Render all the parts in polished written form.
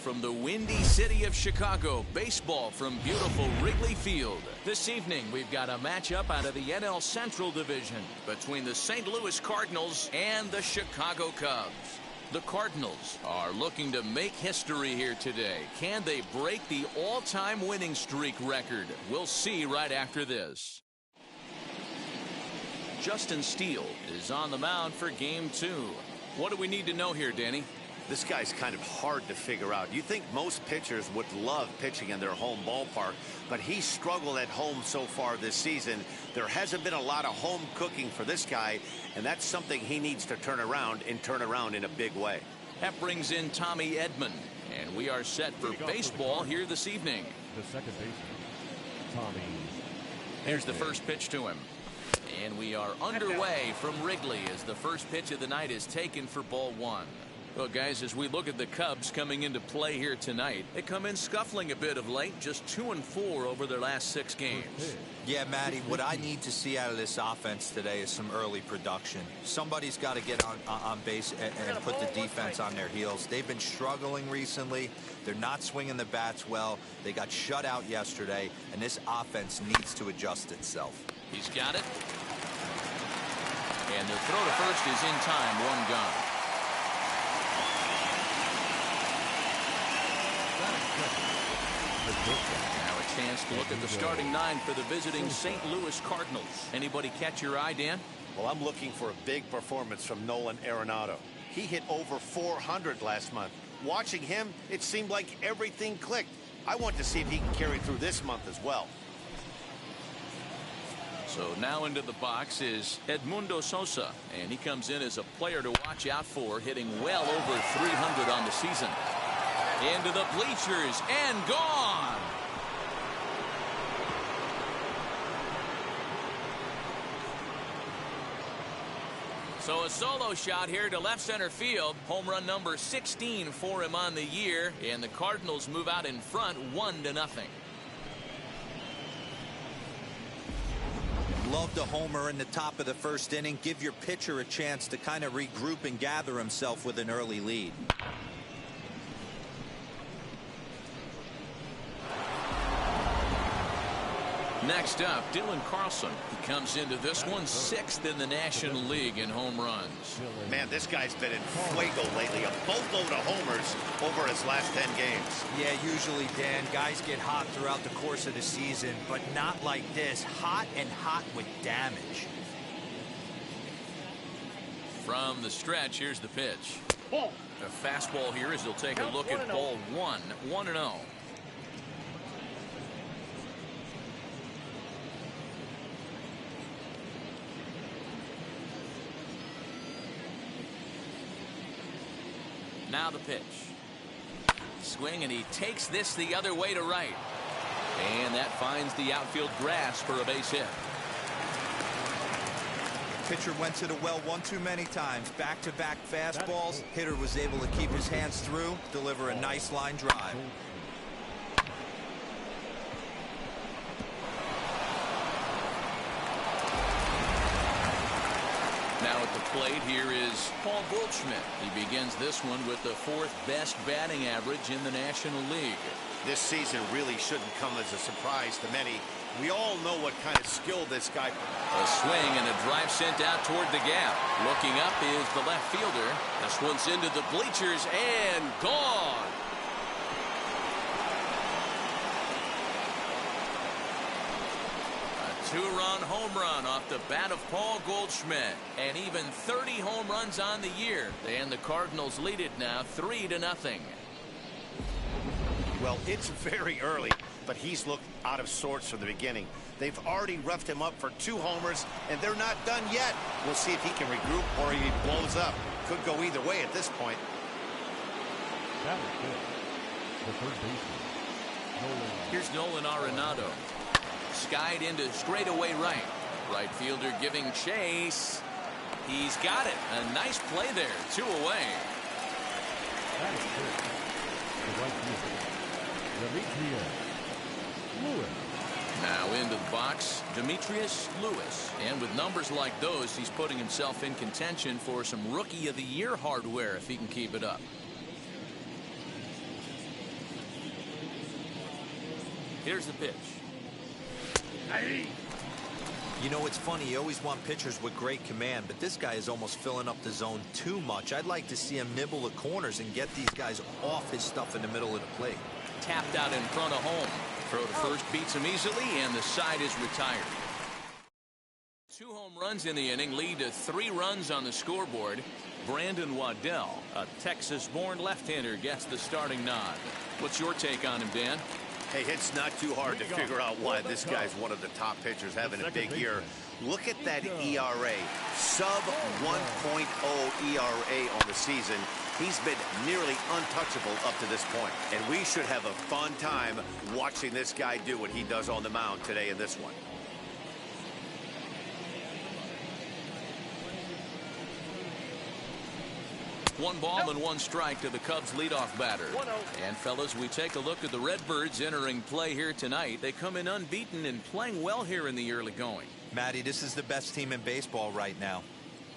from the windy city of Chicago. Baseball from beautiful Wrigley Field. This evening, we've got a matchup out of the NL Central Division between the St. Louis Cardinals and the Chicago Cubs. The Cardinals are looking to make history here today. Can they break the all-time winning streak record? We'll see right after this. Justin Steele is on the mound for Game 2. What do we need to know here, Danny? This guy's kind of hard to figure out. You think most pitchers would love pitching in their home ballpark, but he's struggled at home so far this season. There hasn't been a lot of home cooking for this guy, and that's something he needs to turn around in a big way. That brings in Tommy Edman, and we are set for baseball here this evening. The second baseman, Tommy. Here's the first pitch to him. And we are underway from Wrigley as the first pitch of the night is taken for ball 1. Well, guys, as we look at the Cubs coming into play here tonight, they come in scuffling a bit of late, just 2-4 over their last 6 games. Yeah, Matty, what I need to see out of this offense today is some early production. Somebody's got to get on base and put the defense on their heels. They've been struggling recently. They're not swinging the bats well. They got shut out yesterday, and this offense needs to adjust itself. He's got it. And the throw to first is in time, 1 gone. Now a chance to look at the starting 9 for the visiting St. Louis Cardinals. Anybody catch your eye, Dan? Well, I'm looking for a big performance from Nolan Arenado. He hit over 400 last month. Watching him, it seemed like everything clicked. I want to see if he can carry through this month as well. So now into the box is Edmundo Sosa, and he comes in as a player to watch out for, hitting well over 300 on the season. Into the bleachers and gone. So a solo shot here to left center field. Home run number 16 for him on the year, and the Cardinals move out in front 1-0. Love the homer in the top of the first inning. Give your pitcher a chance to kind of regroup and gather himself with an early lead. Next up, Dylan Carlson. He comes into this one 6th in the National League in home runs. Man, this guy's been in fuego lately. A boatload of homers over his last 10 games. Yeah, usually, Dan, guys get hot throughout the course of the season, but not like this. Hot and hot with damage. From the stretch, here's the pitch. A fastball here as he'll take a look at ball 1, 1-0. Now the pitch. Swing, and he takes this the other way to right. And that finds the outfield grass for a base hit. Pitcher went to the well one too many times. Back-to-back fastballs. Hitter was able to keep his hands through, deliver a nice line drive. Now at the plate here is Paul Goldschmidt. He begins this one with the 4th best batting average in the National League. This season really shouldn't come as a surprise to many. We all know what kind of skill this guy. A swing and a drive sent out toward the gap. Looking up is the left fielder. This one's into the bleachers and gone. Two-run home run off the bat of Paul Goldschmidt, and even 30 home runs on the year. And the Cardinals lead it now 3-0. Well, it's very early, but he's looked out of sorts from the beginning. They've already roughed him up for 2 homers, and they're not done yet. We'll see if he can regroup or he blows up. Could go either way at this point. That was good. The third baseman, Here's Nolan Arenado. Skied into straightaway right. Right fielder giving chase. He's got it. A nice play there. 2 away. That is good. The right fielder, Demetrius Lewis. Now into the box, Demetrius Lewis. And with numbers like those, he's putting himself in contention for some Rookie of the Year hardware if he can keep it up. Here's the pitch. You know, it's funny, you always want pitchers with great command, but this guy is almost filling up the zone too much. I'd like to see him nibble the corners and get these guys off his stuff in the middle of the plate. Tapped out in front of home. Throw to first beats him easily, and the side is retired. 2 home runs in the inning lead to 3 runs on the scoreboard. Brandon Waddell, a Texas-born left-hander, gets the starting nod. What's your take on him, Dan? Hey, it's not too hard to figure out why this guy's one of the top pitchers having a big year. Look at that ERA. Sub 1.0 ERA on the season. He's been nearly untouchable up to this point. And we should have a fun time watching this guy do what he does on the mound today in this one. One ball and 1 strike to the Cubs leadoff batter. And fellas, we take a look at the Redbirds entering play here tonight. They come in unbeaten and playing well here in the early going. Matty, this is the best team in baseball right now.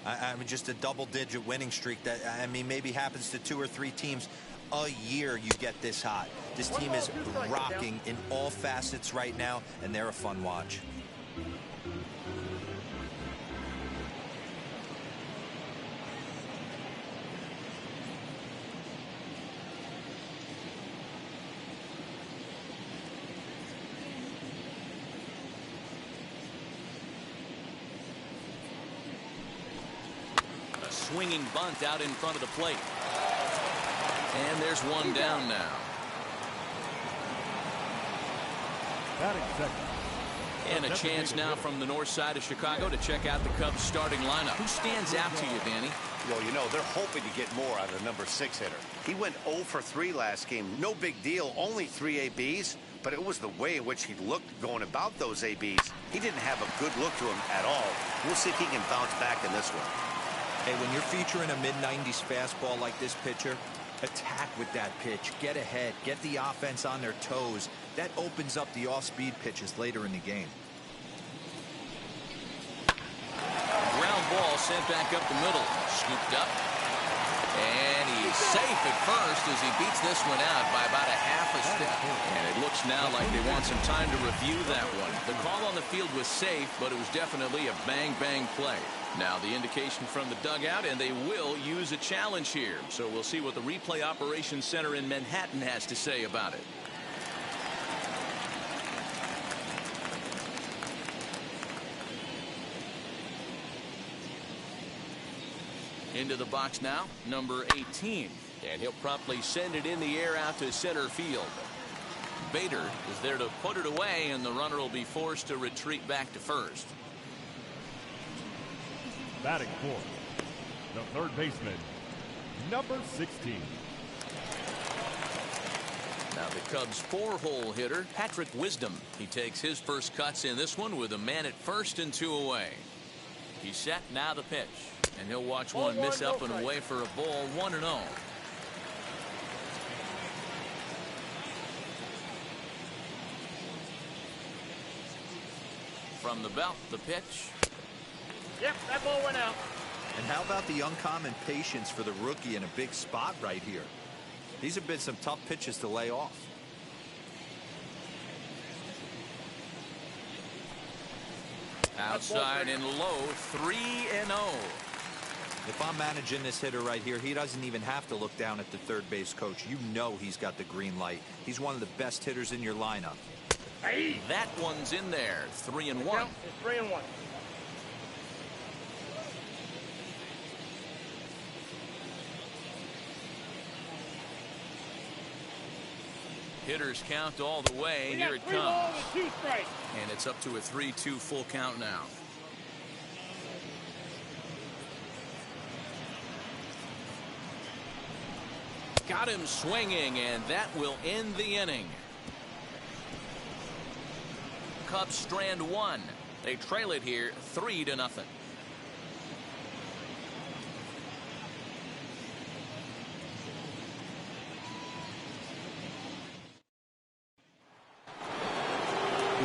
I mean, just a double-digit winning streak that, I mean, maybe happens to 2 or 3 teams a year you get this hot. This team is rocking in all facets right now, and they're a fun watch. Swinging bunt out in front of the plate. And there's one down now. Batting second. And a chance now from the north side of Chicago to check out the Cubs starting lineup. Who stands out to you, Danny? Well, you know, they're hoping to get more out of the number 6 hitter. He went 0 for 3 last game. No big deal, only 3 ABs. But it was the way in which he looked going about those ABs. He didn't have a good look to him at all. We'll see if he can bounce back in this one. Hey, when you're featuring a mid-90s fastball like this pitcher, attack with that pitch. Get ahead. Get the offense on their toes. That opens up the off-speed pitches later in the game. Ground ball sent back up the middle. Scooped up. And he's safe at first as he beats this one out by about a half a step. And it looks now like they want some time to review that one. The call on the field was safe, but it was definitely a bang-bang play. Now the indication from the dugout, and they will use a challenge here. So we'll see what the replay operations center in Manhattan has to say about it. Into the box now, number 18. And he'll promptly send it in the air out to center field. Bader is there to put it away, and the runner will be forced to retreat back to first. Batting fourth, the third baseman, number 16. Now the Cubs' 4-hole hitter, Patrick Wisdom. He takes his first cuts in this one with a man at first and 2 away. He's set, now the pitch. And he'll watch one miss up and away for a ball, 1-0. From the belt, the pitch. Yep, that ball went out. And how about the uncommon patience for the rookie in a big spot right here? These have been some tough pitches to lay off. Outside and low, 3-0. If I'm managing this hitter right here, he doesn't even have to look down at the third base coach. You know he's got the green light. He's one of the best hitters in your lineup. Hey. That one's in there, 3-1. It's 3-1. Hitters count all the way. Here it comes. Balls and 2 strikes. And it's up to a 3-2 full count now. Got him swinging, and that will end the inning. Cubs strand 1. They trail it here 3-0.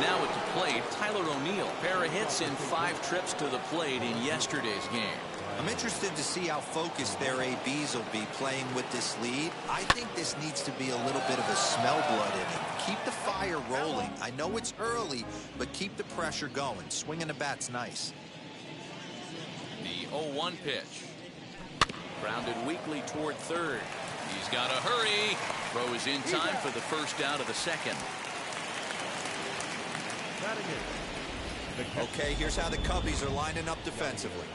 Now at the plate, Tyler O'Neill. Pair of hits in 5 trips to the plate in yesterday's game. I'm interested to see how focused their ABs will be playing with this lead. I think this needs to be a little bit of a smell blood inning. Keep the fire rolling. I know it's early, but keep the pressure going. Swinging the bat's nice. The 0-1 pitch. Grounded weakly toward third. He's got to hurry. Throw is in time for the first out of the second. Okay, here's how the Cubbies are lining up defensively.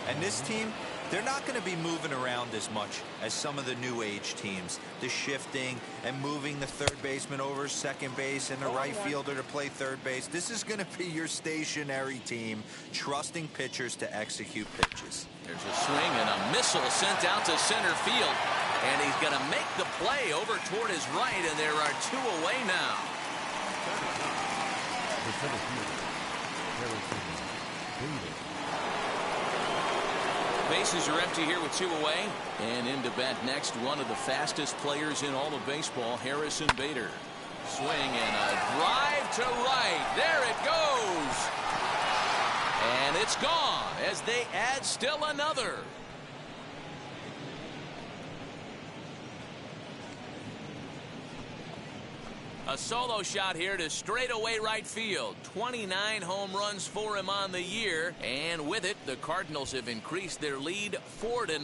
And this team, they're not going to be moving around as much as some of the new age teams. The shifting and moving the third baseman over second base and the right fielder to play third base. This is going to be your stationary team, trusting pitchers to execute pitches. There's a swing and a missile sent out to center field. And he's going to make the play over toward his right, and there are two away now. The center fielder, Harrison Bader. Bases are empty here with two away. And in to bat next, one of the fastest players in all of baseball, Harrison Bader. Swing and a drive to right. There it goes. And it's gone as they add still another. A solo shot here to straightaway right field. 29 home runs for him on the year. And with it, the Cardinals have increased their lead 4-0.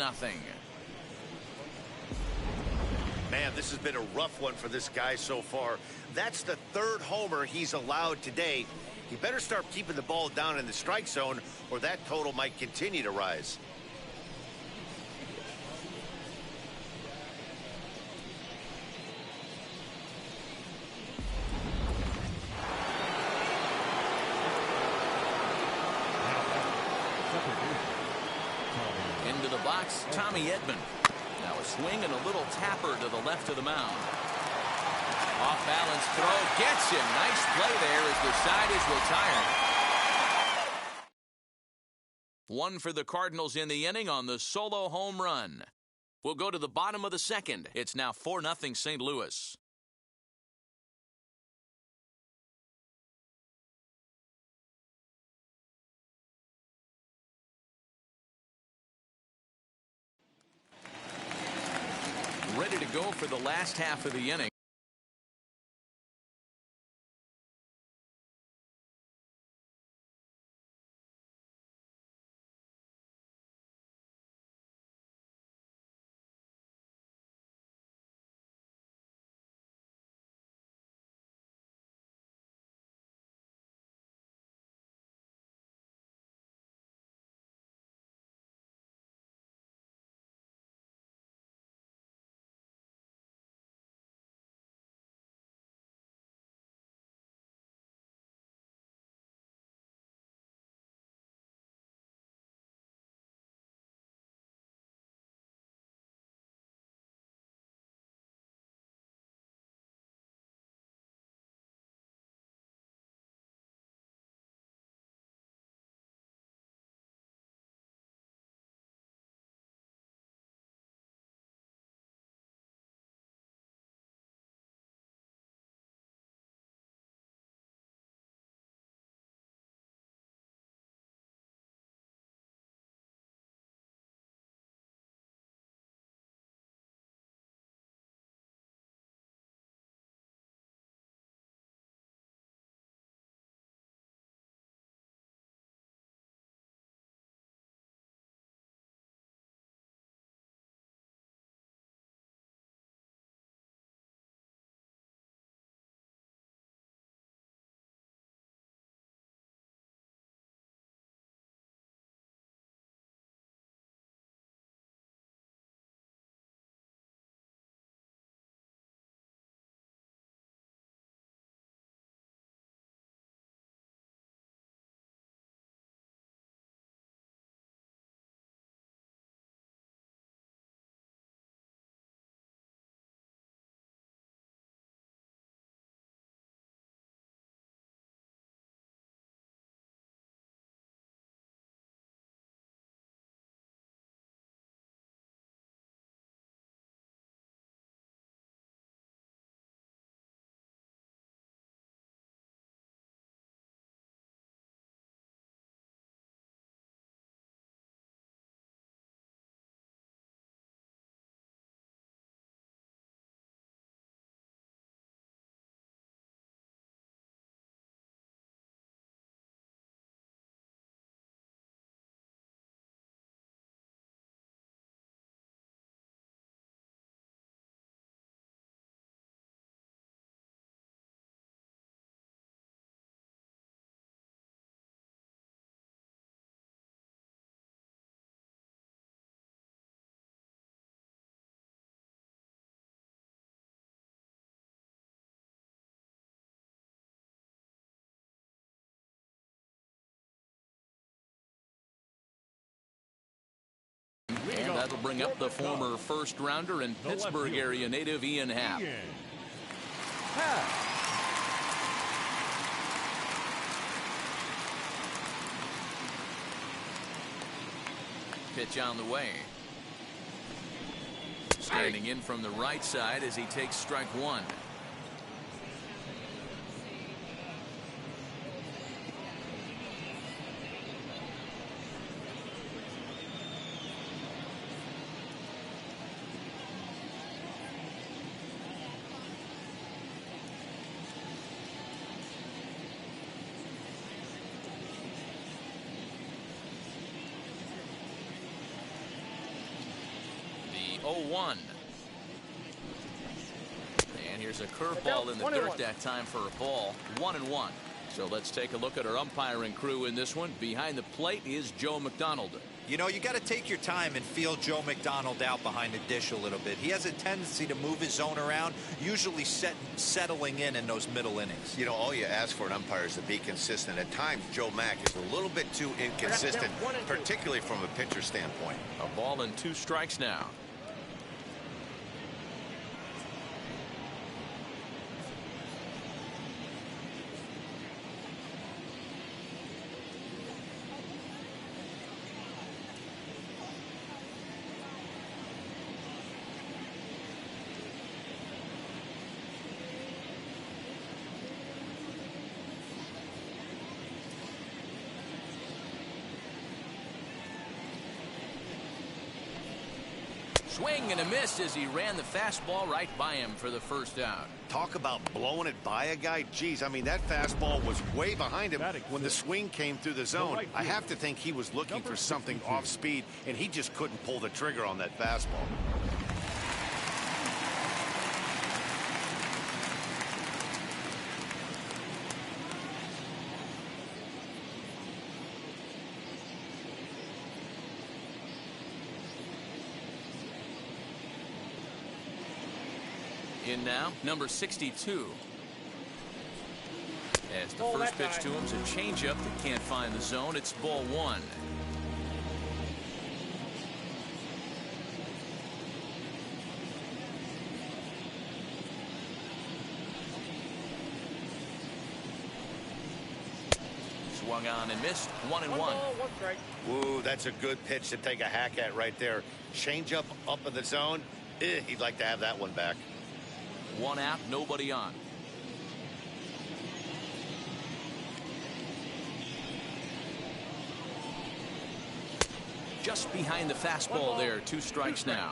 Man, this has been a rough one for this guy so far. That's the third homer he's allowed today. He better start keeping the ball down in the strike zone, or that total might continue to rise. Into the box, Tommy Edman. Now a swing and a little tapper to the left of the mound. Off balance throw gets him. Nice play there as the side is retired. One for the Cardinals in the inning on the solo home run. We'll go to the bottom of the second. It's now 4-0 St. Louis. Ready to go for the last half of the inning. That'll bring up the former first-rounder and Pittsburgh area native Ian Happ. Pitch on the way. Standing in from the right side as he takes strike one. The 0-1. And here's a curveball in the dirt that time for a ball. 1-1. So let's take a look at our umpiring crew in this one. Behind the plate is Joe McDonald. You know, you got to take your time and feel Joe McDonald out behind the dish a little bit. He has a tendency to move his zone around, usually settling in those middle innings. You know, all you ask for an umpire is to be consistent. At times, Joe Mack is a little bit too inconsistent, particularly from a pitcher standpoint. A ball and 2 strikes now. Swing and a miss as he ran the fastball right by him for the first out. Talk about blowing it by a guy. Geez, I mean, that fastball was way behind him when the swing came through the zone. I have to think he was looking for something off speed, and he just couldn't pull the trigger on that fastball. In now, number 62. As the first pitch to him's a changeup that can't find the zone. It's ball 1. Swung on and missed. 1-1. Ooh, that's a good pitch to take a hack at right there. Changeup up in the zone. He'd like to have that one back. 1 out, nobody on. Just behind the fastball there. 2 strikes now.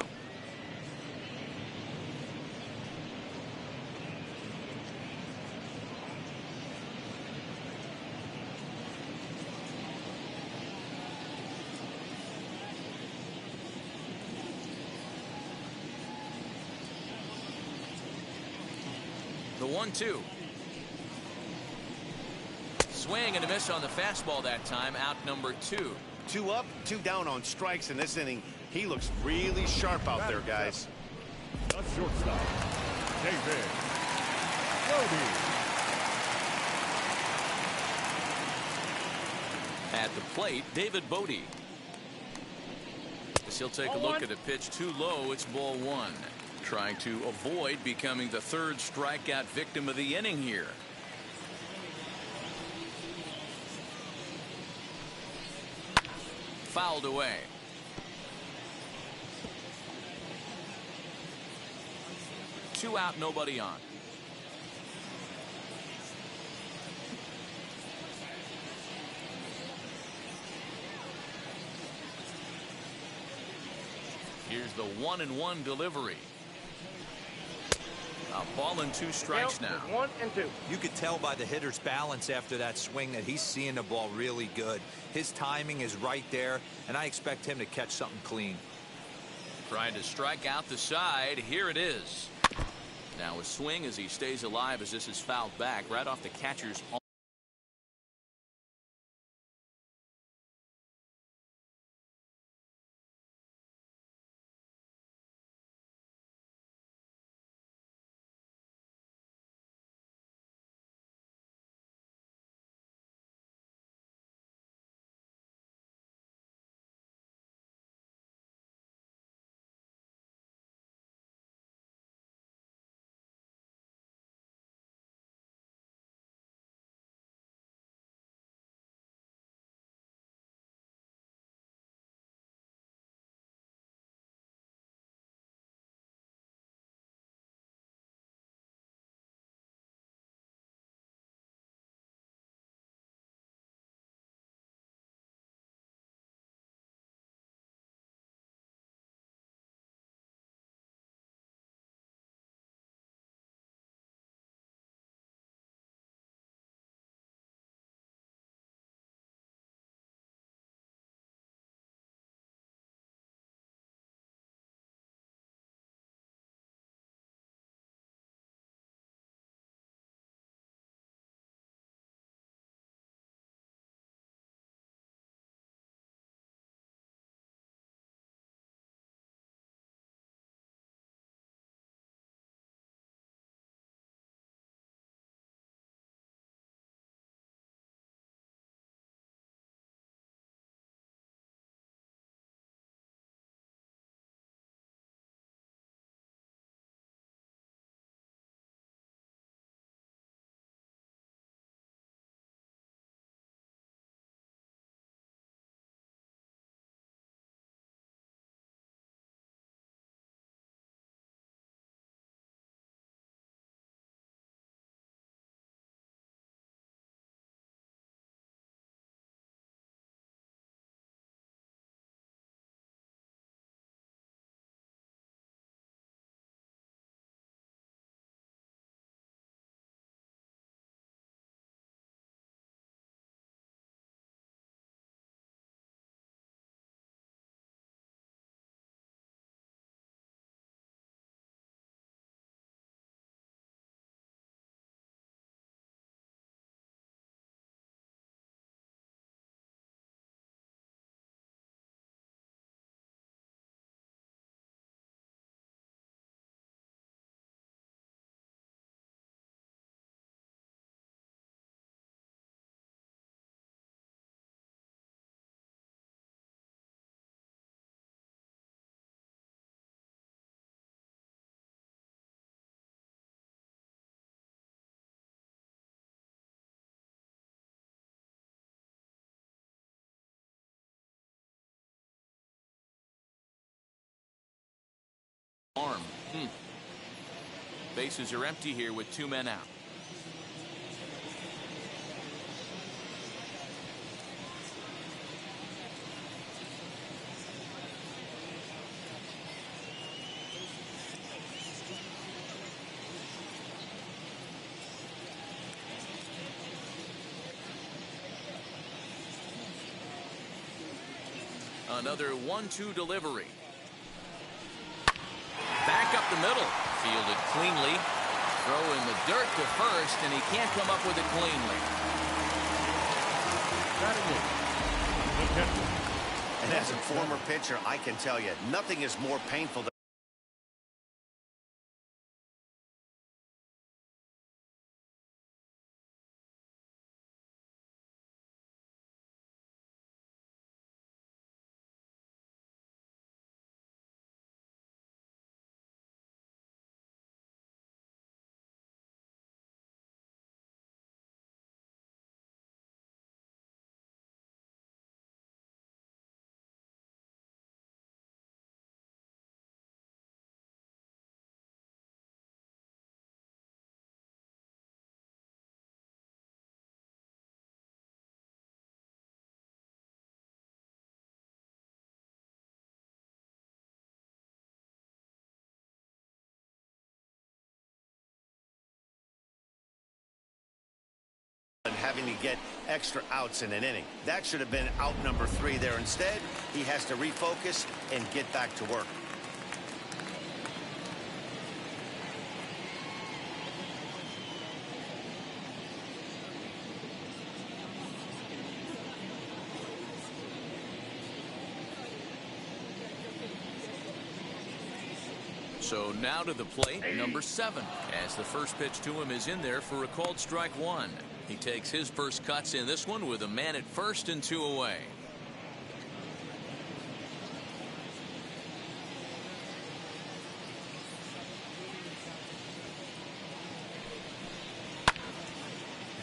The 1-2. Swing and a miss on the fastball that time. Out number 2. 2 up, 2 down on strikes in this inning. He looks really sharp out there, guys. The shortstop, David Brody. At the plate, David Bodie. As he'll take a look at a pitch too low. It's ball 1. Trying to avoid becoming the 3rd strikeout victim of the inning here. Fouled away. Two out, nobody on. Here's the 1-1 delivery. A ball and 2 strikes now. 1 and 2. You could tell by the hitter's balance after that swing that he's seeing the ball really good. His timing is right there, and I expect him to catch something clean. Trying to strike out the side. Here it is. Now a swing as he stays alive as this is fouled back right off the catcher's arm. arm. Bases are empty here with 2 men out. Another 1-2 delivery. Back up the middle. Fielded cleanly. Throw in the dirt to first, and he can't come up with it cleanly. And as a former pitcher, I can tell you, nothing is more painful than having to get extra outs in an inning. That should have been out number 3 there. Instead, he has to refocus and get back to work. So now to the plate, number 7, as the first pitch to him is in there for a called strike 1. He takes his first cuts in this one with a man at first and 2 away.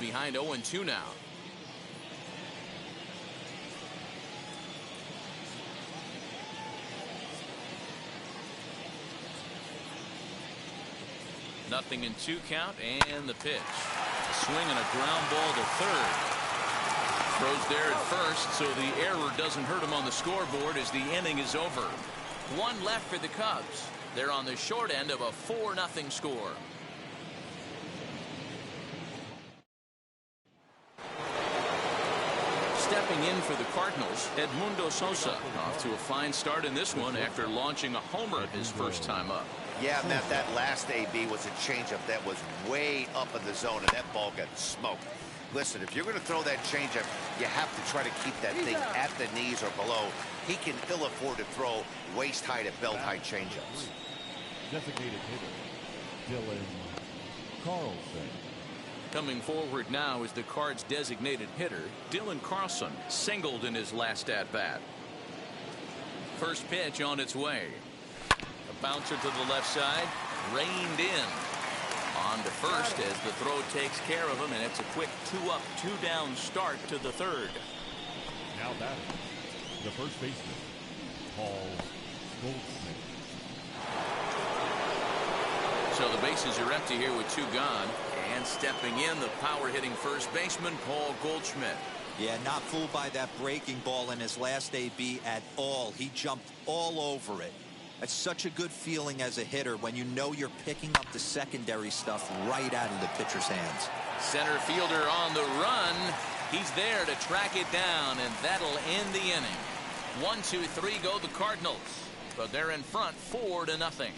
Behind 0-2 now. Nothing in 2 count, and the pitch. A swing and a ground ball to third. Throws there at first, so the error doesn't hurt him on the scoreboard as the inning is over. 1 left for the Cubs. They're on the short end of a 4-0 score. Stepping in for the Cardinals, Edmundo Sosa, off to a fine start in this one after launching a homer his first time up. Yeah, Matt, that last AB was a changeup that was way up in the zone, and that ball got smoked. Listen, if you're going to throw that changeup, you have to try to keep that thing at the knees or below. He can ill afford to throw waist-high to belt-high changeups. Designated hitter, Dylan Carlson. Coming forward now is the Cards' designated hitter, Dylan Carlson, singled in his last at-bat. First pitch on its way. A bouncer to the left side, reined in. On to first as the throw takes care of him, and it's a quick 2-up, 2-down start to the third. Now batting, the first baseman, Paul Goldschmidt. So the bases are empty here with 2 gone. And stepping in, the power-hitting first baseman, Paul Goldschmidt. Yeah, not fooled by that breaking ball in his last AB at all. He jumped all over it. That's such a good feeling as a hitter when you know you're picking up the secondary stuff right out of the pitcher's hands. Center fielder on the run. He's there to track it down, and that'll end the inning. 1, 2, 3 go the Cardinals, but they're in front 4-0.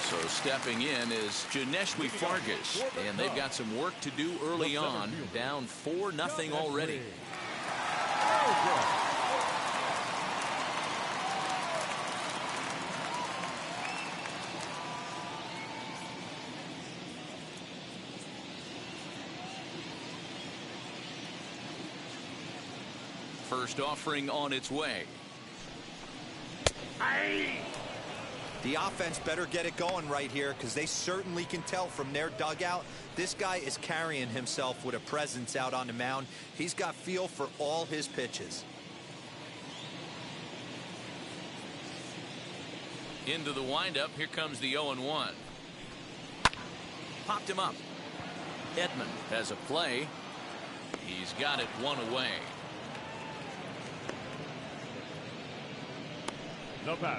So stepping in is Janeshwi Fargas, and they've got some work to do early on, down 4-0 already. First offering on its way. The offense better get it going right here, because they certainly can tell from their dugout this guy is carrying himself with a presence out on the mound. He's got feel for all his pitches. Into the windup. Here comes the 0-1. Popped him up. Edman has a play. He's got it one away.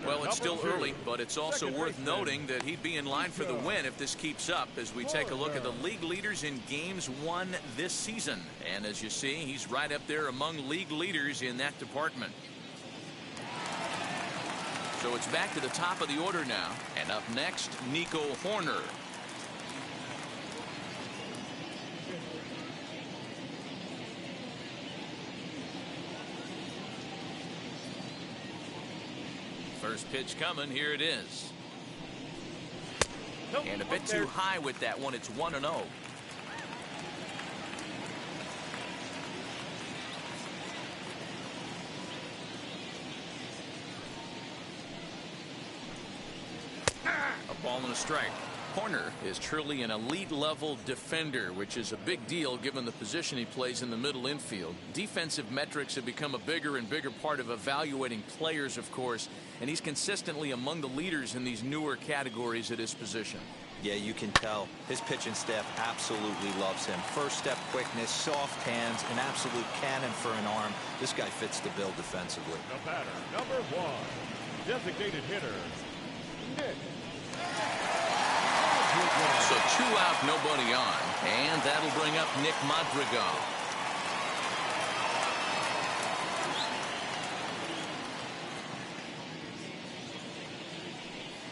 Well, it's still early, but it's also worth noting that he'd be in line for the win if this keeps up, as we take a look at the league leaders in games won this season. And as you see, he's right up there among league leaders in that department. So it's back to the top of the order now. And up next, Nico Hoerner. First pitch coming. Here it is. And a bit too high with that one. It's 1-0. A ball and a strike. Hoerner is truly an elite level defender, which is a big deal given the position he plays in the middle infield. Defensive metrics have become a bigger and bigger part of evaluating players, of course, and he's consistently among the leaders in these newer categories at his position. Yeah, you can tell his pitching staff absolutely loves him. First step quickness, soft hands, an absolute cannon for an arm. This guy fits the bill defensively. The batter, number 1, designated hitter, Nick. So 2 out, nobody on, and that'll bring up Nick Madrigal.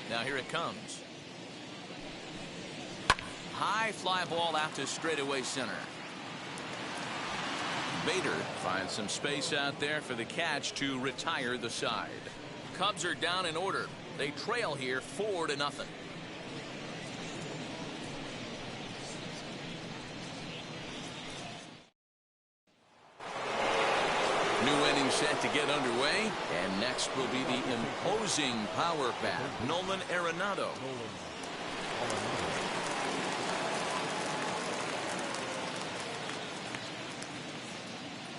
Now here it comes. High fly ball out to straightaway center. Bader finds some space out there for the catch to retire the side. Cubs are down in order. They trail here 4-0. New inning set to get underway, and next will be the imposing power bat, Nolan Arenado.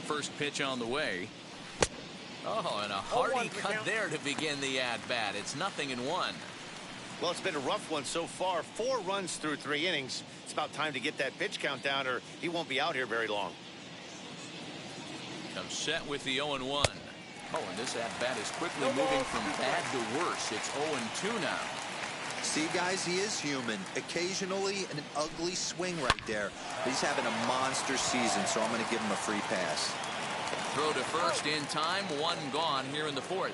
First pitch on the way. Oh, and a hearty cut there to begin the at-bat. It's 0-1. Well, it's been a rough one so far. 4 runs through 3 innings. It's about time to get that pitch count down, or he won't be out here very long. Comes set with the 0-1. Oh, and this at-bat is quickly moving from bad to worse. It's 0-2 now. See, guys, he is human. Occasionally an ugly swing right there. But he's having a monster season, so I'm going to give him a free pass. Throw to first in time. 1 gone here in the 4th.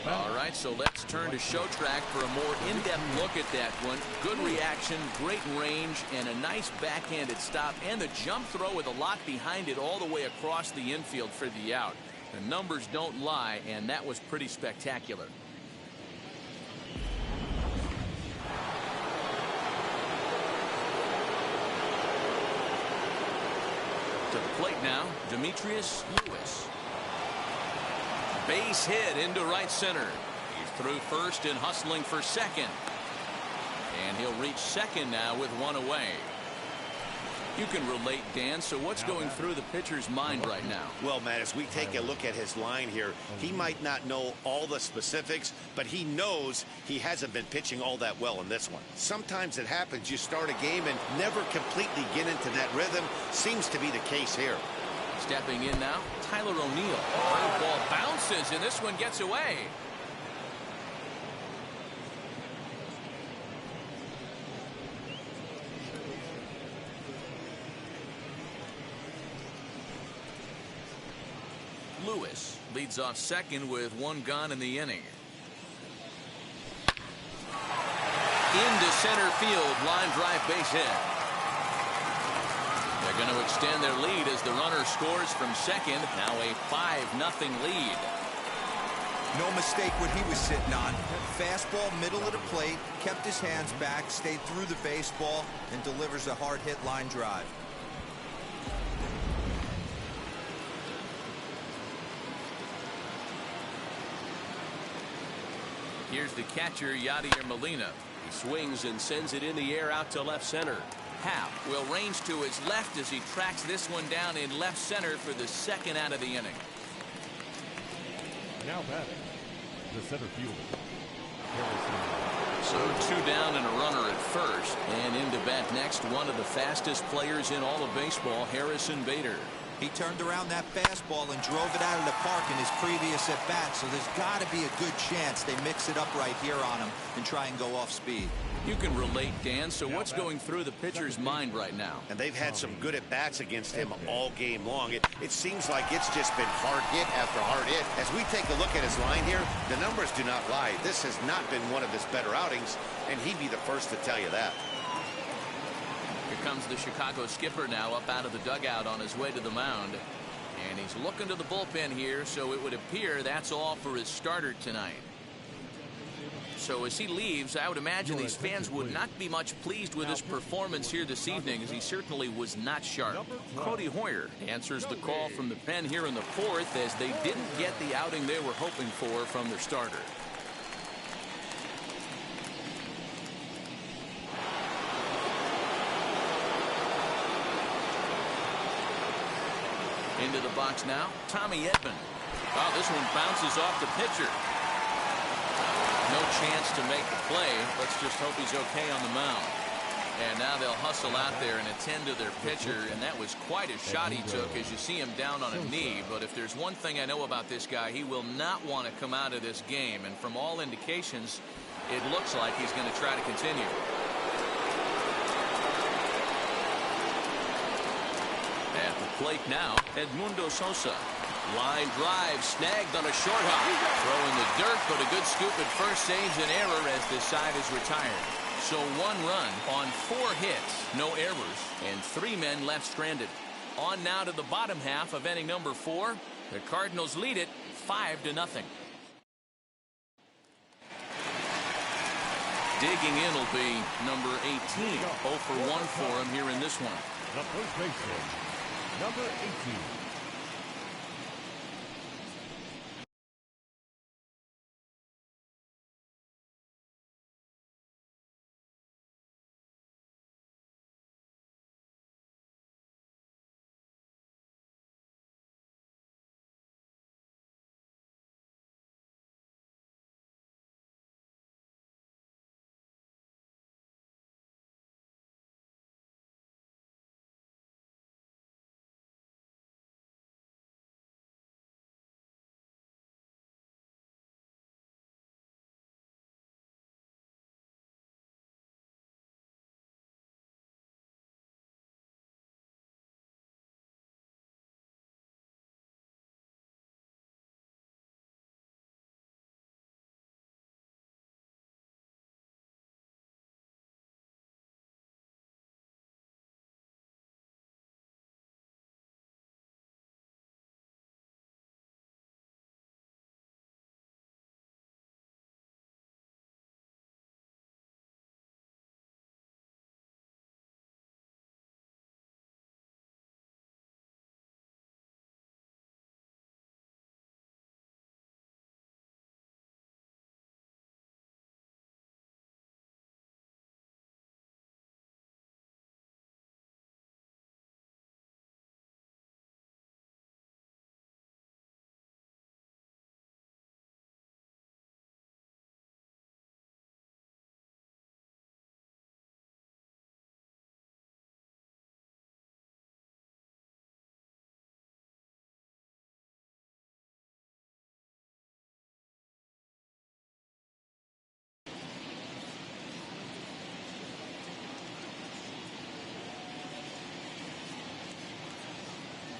All right, so let's turn to show track for a more in-depth look at that one. Good reaction, great range, and a nice backhanded stop, and the jump throw with a lot behind it all the way across the infield for the out. The numbers don't lie, and that was pretty spectacular. To the plate now, Demetrius Lewis. Base hit into right center. He's through first and hustling for second. And he'll reach second now with 1 away. You can relate, Dan. So what's going through the pitcher's mind right now? Well, Matt, as we take a look at his line here, he might not know all the specifics, but he knows he hasn't been pitching all that well in this one. Sometimes it happens. You start a game and never completely get into that rhythm. Seems to be the case here. Stepping in now, Tyler O'Neill. Curve ball bounces, and this one gets away. Lewis leads off second with 1 gone in the inning. Into center field, line drive base hit. They're going to extend their lead as the runner scores from second. Now a 5-0 lead. No mistake what he was sitting on. Fastball, middle of the plate, kept his hands back, stayed through the baseball, and delivers a hard hit line drive. Here's the catcher, Yadier Molina. He swings and sends it in the air out to left center. Happ will range to his left as he tracks this one down in left center for the second out of the inning. Now batting, the center fielder. So 2 down and a runner at first. And in to bat next, one of the fastest players in all of baseball, Harrison Bader. He turned around that fastball and drove it out of the park in his previous at-bat, so there's got to be a good chance they mix it up right here on him and try and go off speed. You can relate, Dan, so what's going through the pitcher's mind right now? And they've had some good at-bats against him all game long. It seems like it's just been hard hit after hard hit. As we take a look at his line here, the numbers do not lie. This has not been one of his better outings, and he'd be the first to tell you that. Here comes the Chicago skipper now up out of the dugout on his way to the mound. And he's looking to the bullpen here, so it would appear that's all for his starter tonight. So as he leaves, I would imagine these fans would not be much pleased with his performance here this evening, as he certainly was not sharp. Cody Hoyer answers the call from the pen here in the 4th, as they didn't get the outing they were hoping for from their starter. Into the box now, Tommy Edman. Oh, this one bounces off the pitcher. No chance to make the play. Let's just hope he's okay on the mound. And now they'll hustle out there and attend to their pitcher, and that was quite a shot he took as you see him down on a knee. But if there's one thing I know about this guy, he will not want to come out of this game. And from all indications, it looks like he's going to try to continue. At the plate now, Edmundo Sosa. Line drive snagged on a short hop. Throw in the dirt, but a good scoop at first saves an error as this side is retired. So 1 run on 4 hits, no errors, and 3 men left stranded. On now to the bottom half of inning number 4. The Cardinals lead it 5-0. Digging in will be number 18. 0 for 1 for him here in this one. The first baseman, number 18.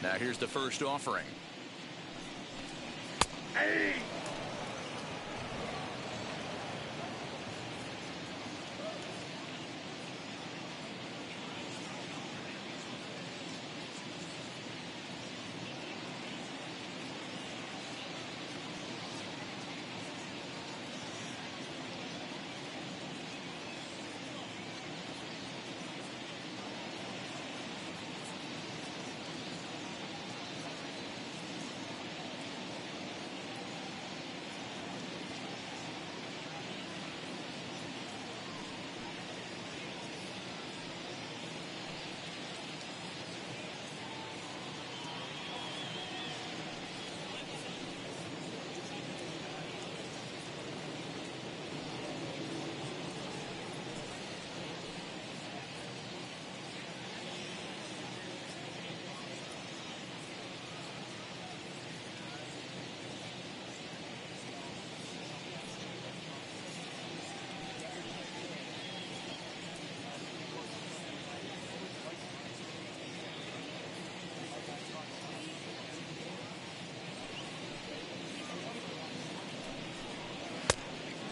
Now here's the first offering. Hey!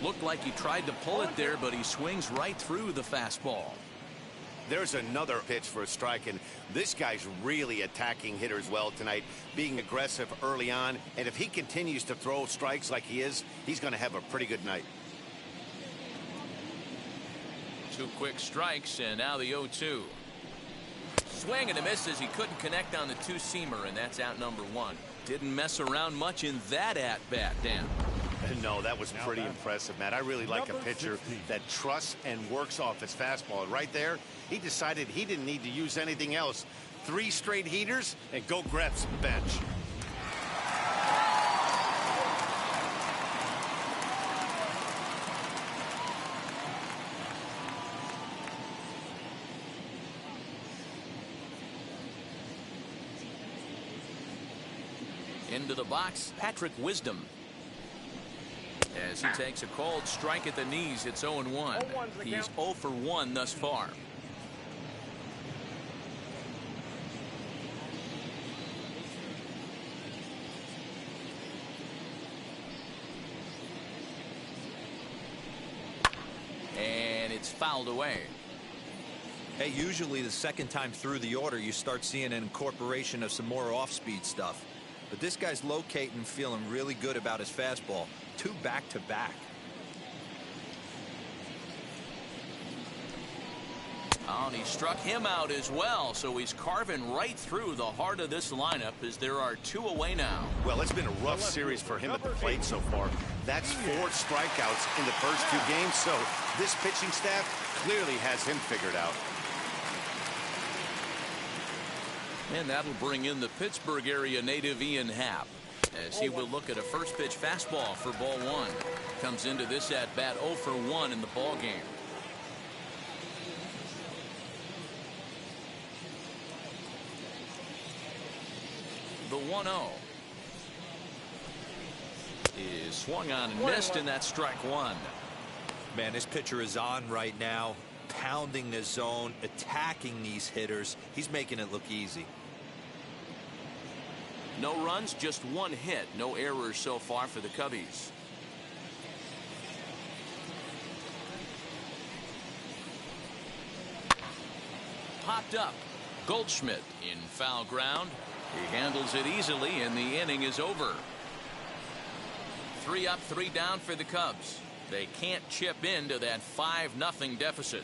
Looked like he tried to pull it there, but he swings right through the fastball. There's another pitch for a strike, and this guy's really attacking hitters well tonight, being aggressive early on. And if he continues to throw strikes like he is, he's going to have a pretty good night. 2 quick strikes, and now the 0-2. Swing and a miss as he couldn't connect on the two-seamer, and that's out number 1. Didn't mess around much in that at-bat, Dan. No, that was pretty impressive, Matt. I really like a pitcher that trusts and works off his fastball. Right there, he decided he didn't need to use anything else. 3 straight heaters and go grab some bench. Into the box, Patrick Wisdom. As he takes a cold strike at the knees, it's 0-1. He's 0 for 1 thus far. And it's fouled away. Hey, usually the second time through the order, you start seeing an incorporation of some more off-speed stuff. But this guy's locating, feeling really good about his fastball. 2 back-to-back. Oh, and he struck him out as well, so he's carving right through the heart of this lineup as there are 2 away now. Well, it's been a rough series for him at the plate so far. That's 4 strikeouts in the first 2 games, so this pitching staff clearly has him figured out. And that'll bring in the Pittsburgh area native Ian Happ, as he will look at a first pitch fastball for ball 1. Comes into this at bat 0 for 1 in the ball game. The 1-0 is swung on and missed, and that's strike 1. Man, this pitcher is on right now, pounding the zone, attacking these hitters. He's making it look easy. No runs, just 1 hit. No errors so far for the Cubbies. Popped up. Goldschmidt in foul ground. He handles it easily, and the inning is over. 3 up, 3 down for the Cubs. They can't chip into that 5-0 deficit.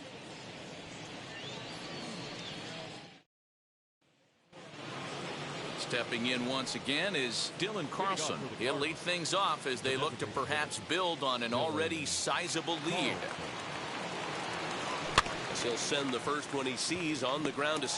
Stepping in once again is Dylan Carlson. He'll lead things off as they look to perhaps build on an already sizable lead. As he'll send the first one he sees on the ground to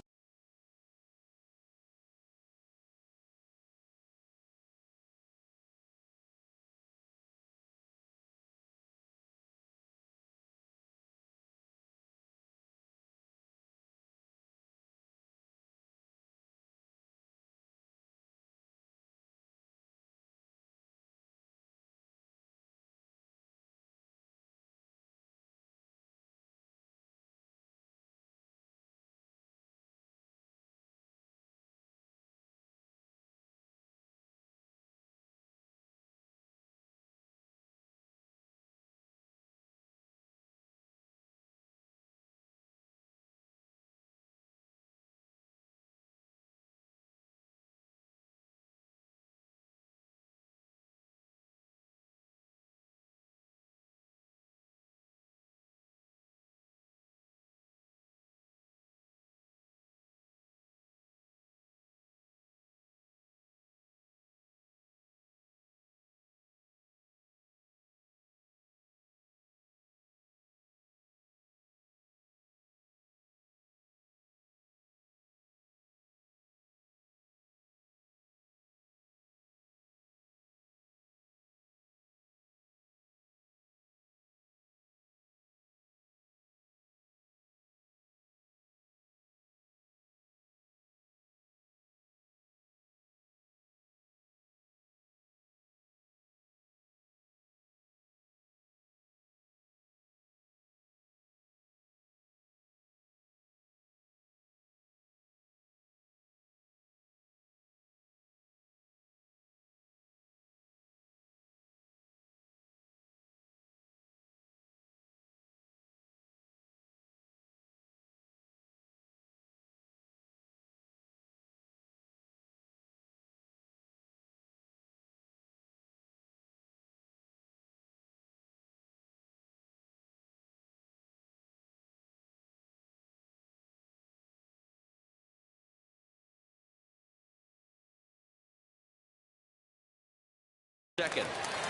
Second.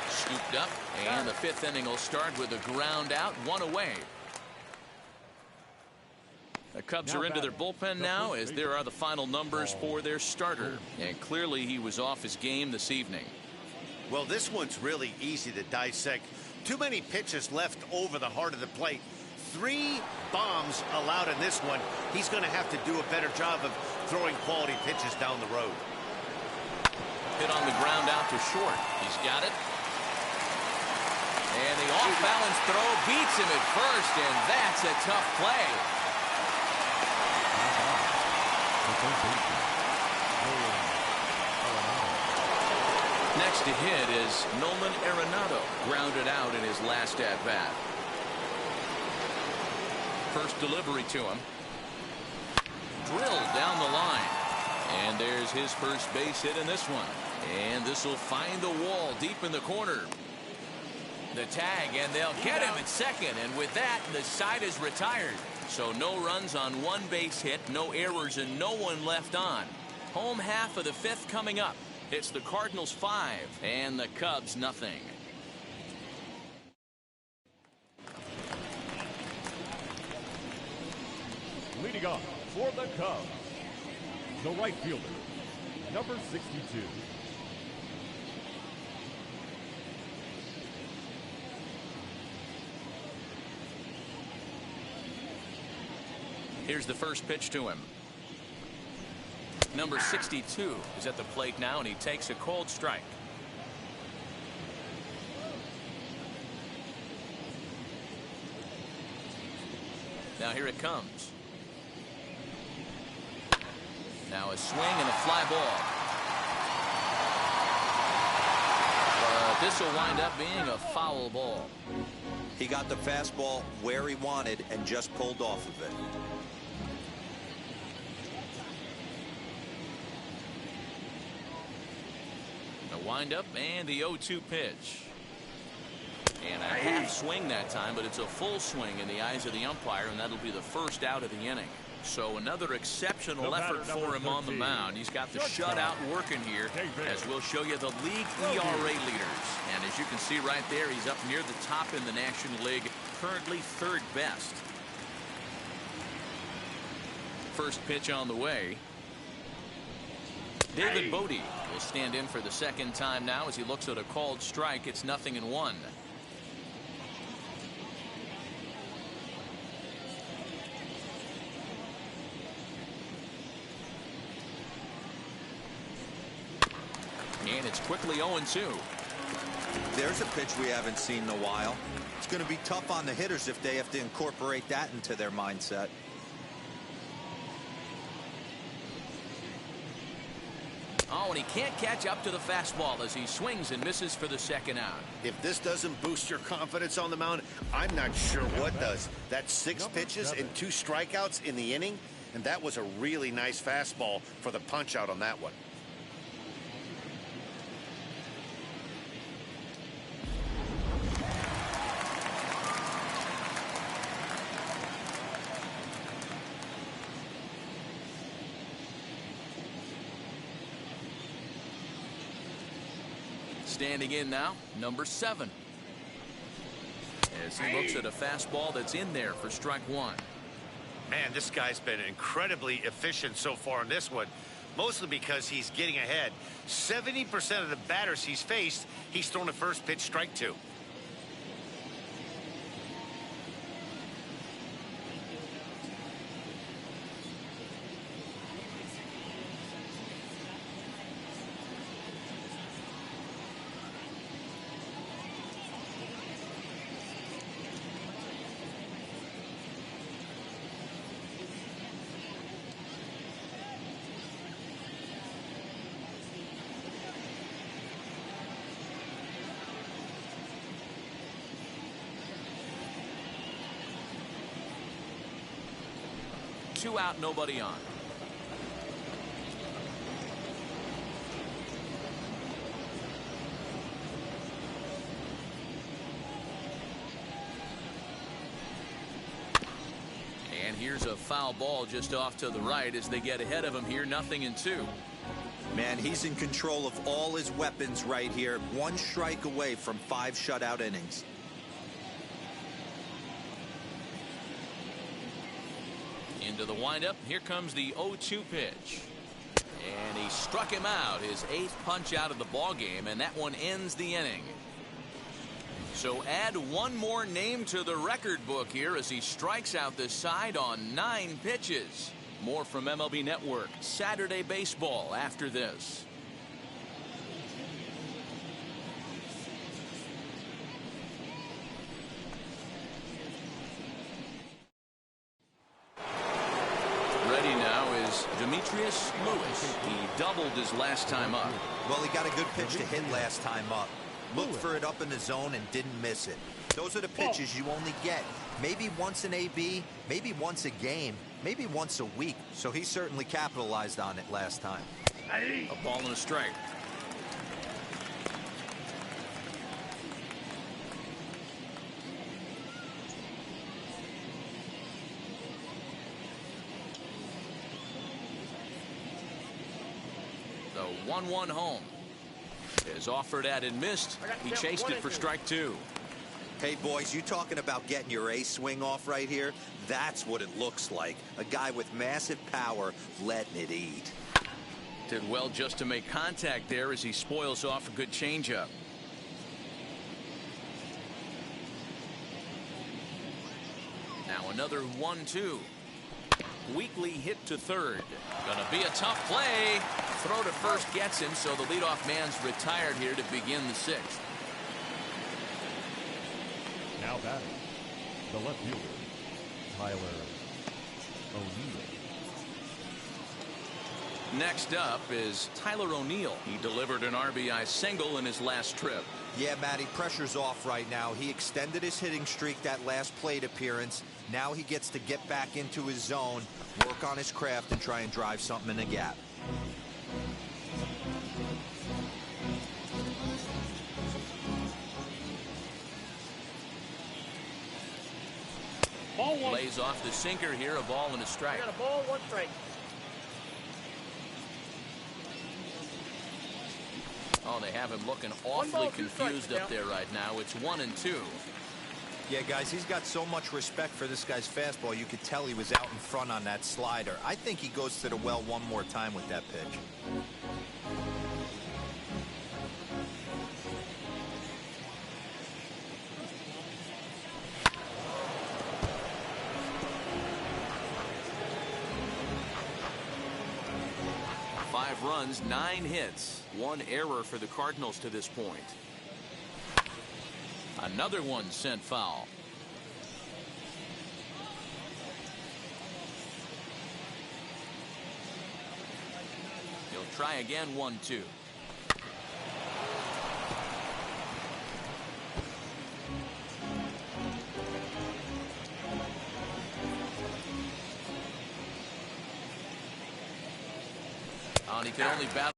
Scooped up, and the fifth inning will start with a ground out, one away. The Cubs are into their bullpen now, as there are the final numbers for their starter. And clearly he was off his game this evening. Well, this one's really easy to dissect. Too many pitches left over the heart of the plate. 3 bombs allowed in this one. He's going to have to do a better job of throwing quality pitches down the road. Hit on the ground out to short. He's got it. And the off-balance throw beats him at first, and that's a tough play. Next to hit is Nolan Arenado, grounded out in his last at-bat. First delivery to him. Drilled down the line. And there's his first base hit in this one. And this will find the wall deep in the corner. The tag, and they'll get him at second. And with that, the side is retired. So no runs on one base hit, no errors, and no one left on. Home half of the fifth coming up. It's the Cardinals 5 and the Cubs nothing. Leading off for the Cubs, the right fielder, number 62. Here's the first pitch to him. Number 62 is at the plate now, and he takes a cold strike. Now here it comes. Now a swing and a fly ball. But this will wind up being a foul ball. He got the fastball where he wanted and just pulled off of it. The windup and the 0-2 pitch. And a half swing that time, but it's a full swing in the eyes of the umpire, and that'll be the first out of the inning. So another exceptional effort for him on the mound. He's got the shutout working here, as we'll show you the league ERA leaders. And as you can see right there, he's up near the top in the National League, currently third best. First pitch on the way. David Bodie will stand in for the second time now as he looks at a called strike. It's 0-1. And it's quickly 0-2. There's a pitch we haven't seen in a while. It's going to be tough on the hitters if they have to incorporate that into their mindset. Oh, and he can't catch up to the fastball as he swings and misses for the second out. If this doesn't boost your confidence on the mound, I'm not sure what does. That's 6 pitches and 2 strikeouts in the inning, and that was a really nice fastball for the punch out on that one. Standing in now, number 7. As he looks at a fastball that's in there for strike 1. Man, this guy's been incredibly efficient so far in this one, mostly because he's getting ahead. 70% of the batters he's faced, he's thrown a first pitch strike to. Two out, nobody on. And here's a foul ball just off to the right as they get ahead of him here, 0-2. Man, he's in control of all his weapons right here. One strike away from 5 shutout innings. Into the windup. Here comes the 0-2 pitch. And he struck him out. His 8th punch out of the ball game, and that one ends the inning. So add one more name to the record book here as he strikes out this side on 9 pitches. More from MLB Network Saturday Baseball after this. Ready now is Demetrius Lewis. He doubled his last time up. Well, he got a good pitch to hit last time up. Looked for it up in the zone and didn't miss it. Those are the pitches you only get maybe once an AB, maybe once a game, maybe once a week. So he certainly capitalized on it last time. A ball and a strike. The 1-1 home is offered at and missed. He chased it for strike 2. Hey, boys, you talking about getting your A swing off right here? That's what it looks like. A guy with massive power letting it eat. Did well just to make contact there as he spoils off a good changeup. Now another 1-2. Weakly hit to third. Gonna be a tough play. Throw to first gets him, so the leadoff man's retired here to begin the 6th. Now batting, the left fielder, Tyler O'Neill. Next up is Tyler O'Neill. He delivered an RBI single in his last trip. Yeah, Matty, pressure's off right now. He extended his hitting streak that last plate appearance. Now he gets to get back into his zone, work on his craft, and try and drive something in the gap. Ball 1. Lays off the sinker here, a ball and a strike. I got a ball, 1 strike. Oh, they have him looking 1 awfully ball, 2 strikes, confused up there right now. It's 1-2. Yeah, guys, he's got so much respect for this guy's fastball. You could tell he was out in front on that slider. I think he goes to the well one more time with that pitch. Five runs, 9 hits, 1 error for the Cardinals to this point. Another one sent foul. He'll try again, 1-2. And he can only battle.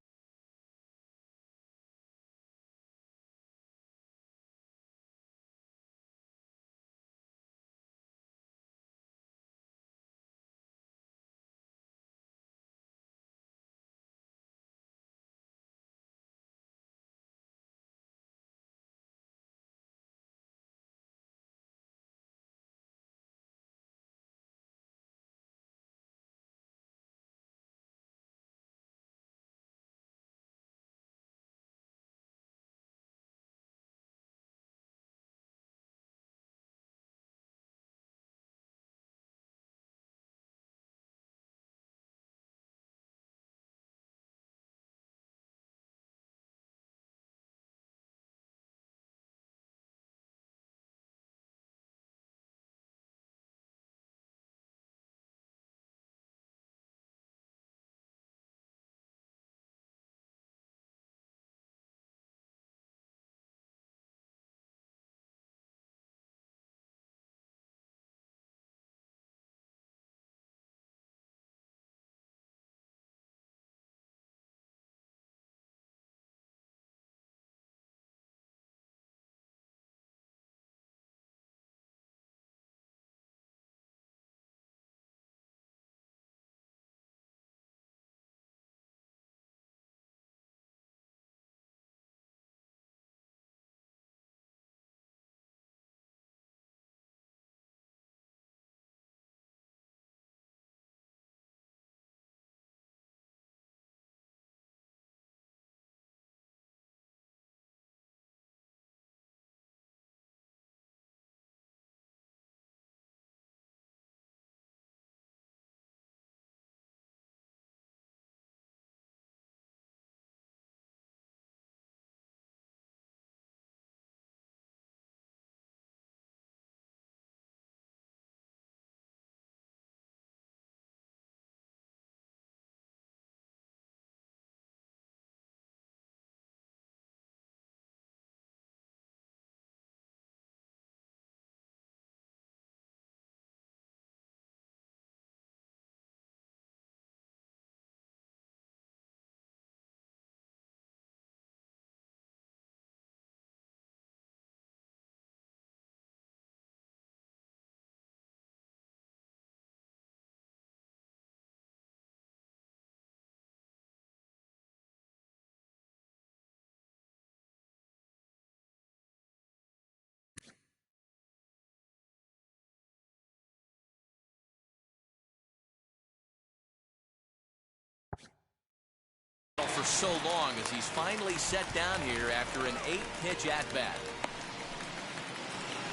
for so long as he's finally set down here after an 8-pitch at-bat.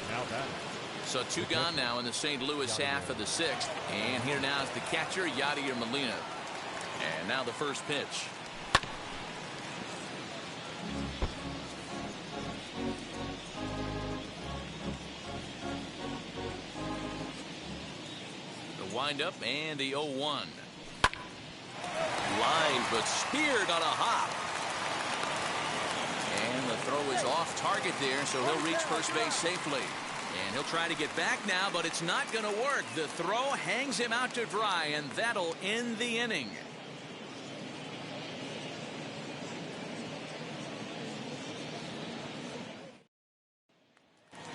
Now batting. So 2 gone now in the St. Louis half of the 6th. And here now is the catcher, Yadier Molina. And now the first pitch. The windup and the 0-1. Line, but speared on a hop. And the throw is off target there, so he'll reach first base safely. And he'll try to get back now, but it's not going to work. The throw hangs him out to dry, and that'll end the inning.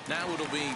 Now it'll be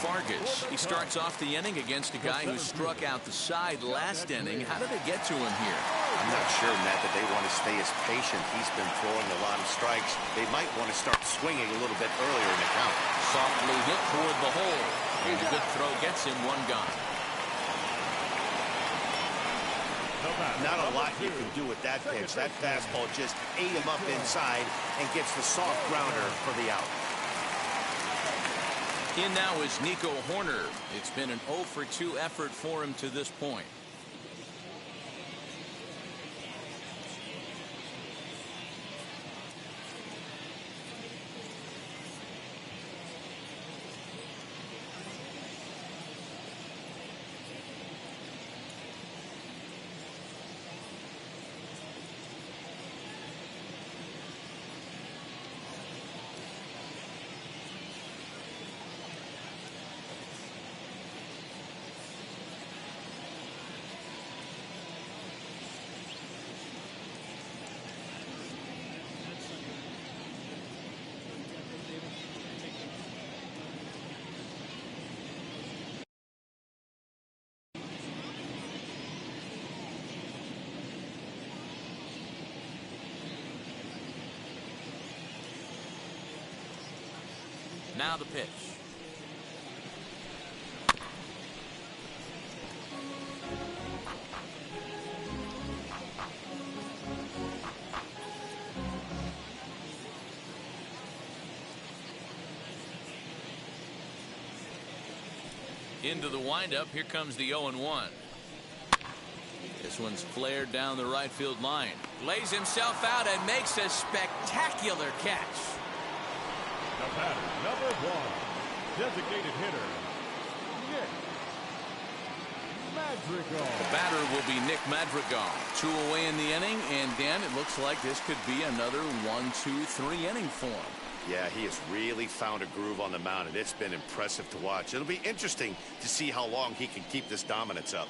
Fargas. He starts off the inning against a guy who struck out the side last inning. How did it get to him here? I'm not sure, Matt, that they want to stay as patient. He's been throwing a lot of strikes. They might want to start swinging a little bit earlier in the count. Softly hit toward the hole. And a good throw gets him 1 gone. Not a lot you can do with that pitch. That fastball just ate him up inside and gets the soft grounder for the out. In now is Nico Horner. It's been an 0 for 2 effort for him to this point. Now the pitch. Into the windup. Here comes the 0-1. This one's flared down the right field line. Lays himself out and makes a spectacular catch. The batter, number 1, designated hitter, Nick Madrigal. The batter will be Nick Madrigal. 2 away in the inning, and Dan, it looks like this could be another 1-2-3 inning for him. Yeah, he has really found a groove on the mound, and it's been impressive to watch. It'll be interesting to see how long he can keep this dominance up.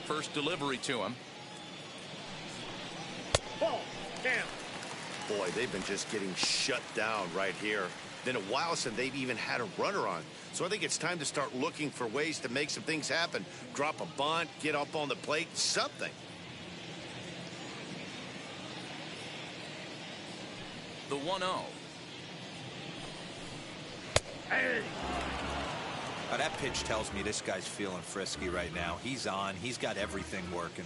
First delivery to him. Ball. Down. Boy, they've been just getting shut down right here. Been a while since they've even had a runner on. So I think it's time to start looking for ways to make some things happen. Drop a bunt, get up on the plate, something. The 1-0. Hey. That pitch tells me this guy's feeling frisky right now. He's on. He's got everything working.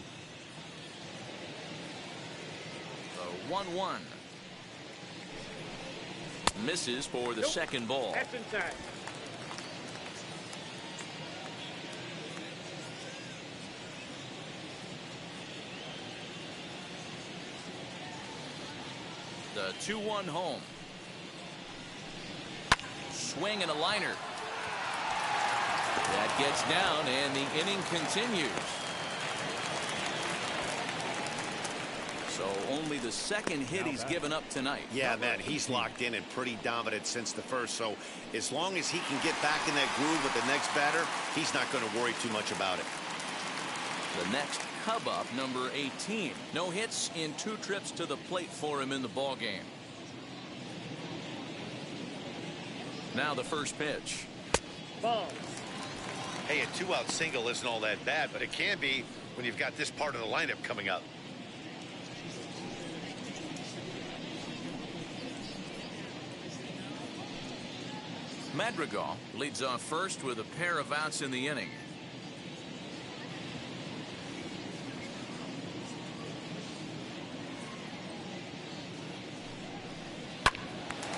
The 1-1. Misses for the second ball. That's inside. The 2-1 home. Swing and a liner. That gets down, and the inning continues. So only the second hit he's given up tonight. Yeah, man, he's locked in and pretty dominant since the first. So as long as he can get back in that groove with the next batter, he's not going to worry too much about it. The next Cub up, number 18. No hits in 2 trips to the plate for him in the ball game. Now the first pitch. Ball. Hey, a 2-out single isn't all that bad, but it can be when you've got this part of the lineup coming up. Madrigal leads off first with a pair of outs in the inning.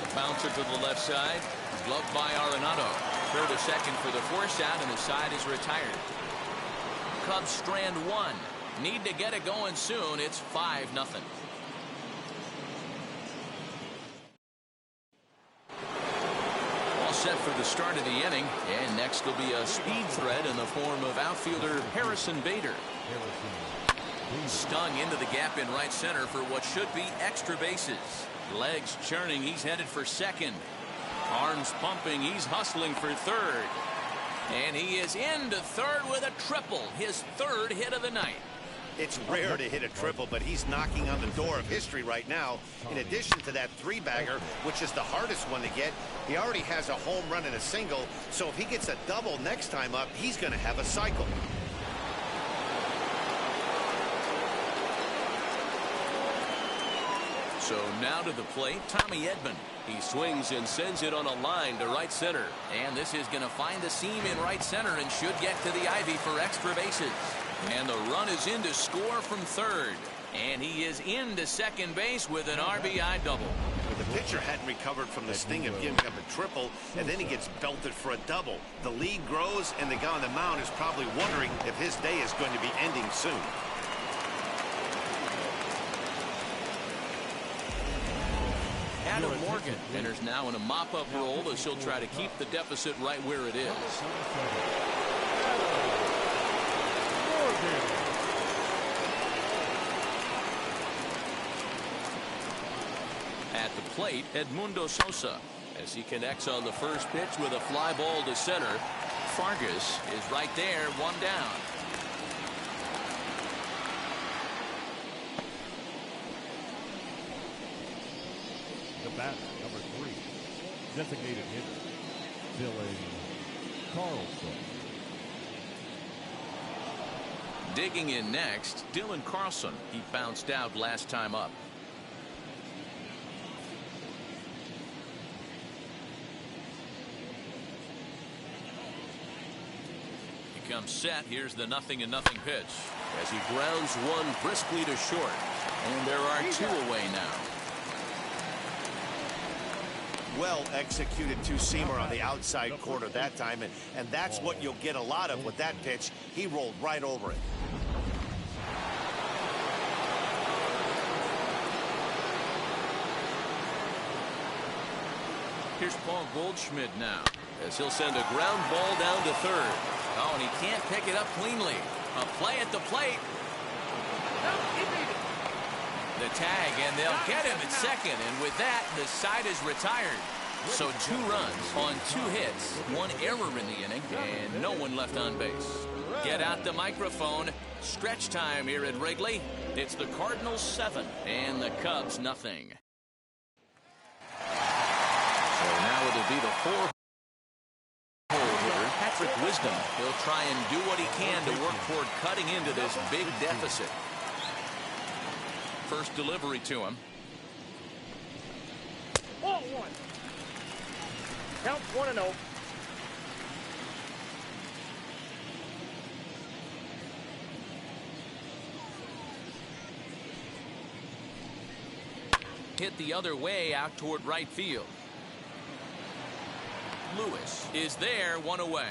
The bouncer to the left side, gloved by Arenado. Throw to second for the force out, and the side is retired. Cubs strand 1. Need to get it going soon. It's 5-0. Set for the start of the inning, and next will be a speed threat in the form of outfielder Harrison Bader. Stung into the gap in right center for what should be extra bases. Legs churning, he's headed for second. Arms pumping, he's hustling for third. And he is into third with a triple, his 3rd hit of the night. It's rare to hit a triple, but he's knocking on the door of history right now. In addition to that 3-bagger, which is the hardest one to get, he already has a home run and a single. So if he gets a double next time up, he's going to have a cycle. So now to the plate, Tommy Edman. He swings and sends it on a line to right center. And this is going to find the seam in right center and should get to the ivy for extra bases. And the run is in to score from third. And he is into second base with an RBI double. The pitcher hadn't recovered from the sting of giving up a triple, and then he gets belted for a double. The lead grows, and the guy on the mound is probably wondering if his day is going to be ending soon. Adam Morgan enters now in a mop-up role as he'll try to keep the deficit right where it is. At the plate, Edmundo Sosa, as he connects on the first pitch with a fly ball to center. Fargas is right there, 1 down. The batter, number 3, designated hitter, Dylan Carlson. Digging in next, Dylan Carlson. He bounced out last time up. He comes set. Here's the 0-0 pitch as he grounds one briskly to short. And there are 2 away now. Well executed 2-seamer on the outside corner that time, and that's what you'll get a lot of with that pitch. He rolled right over it. Here's Paul Goldschmidt now as he'll send a ground ball down to third. Oh, and he can't pick it up cleanly. A play at the plate. No, he beat it. The tag, and they'll get him at second, and with that, the side is retired. So 2 runs on 2 hits, 1 error in the inning, and no one left on base. Get out the microphone. Stretch time here at Wrigley. It's the Cardinals 7 and the Cubs nothing. So now it'll be the 4-hole hitter, Patrick Wisdom. He'll try and do what he can to work toward cutting into this big deficit. First delivery to him. Ball 1. Count 1-0. Hit the other way out toward right field. Lewis is there, 1 away.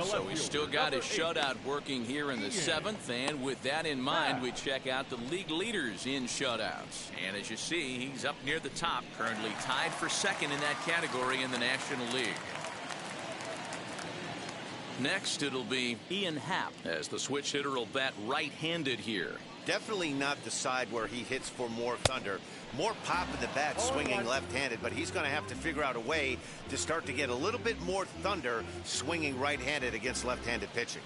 So he's still got his shutout working here in the 7th, and with that in mind, we check out the league leaders in shutouts. And as you see, he's up near the top, currently tied for 2nd in that category in the National League. Next, it'll be Ian Happ, as the switch hitter will bat right-handed here. Definitely not the side where he hits for more thunder. More pop in the bat swinging left-handed, but he's going to have to figure out a way to start to get a little bit more thunder swinging right-handed against left-handed pitching.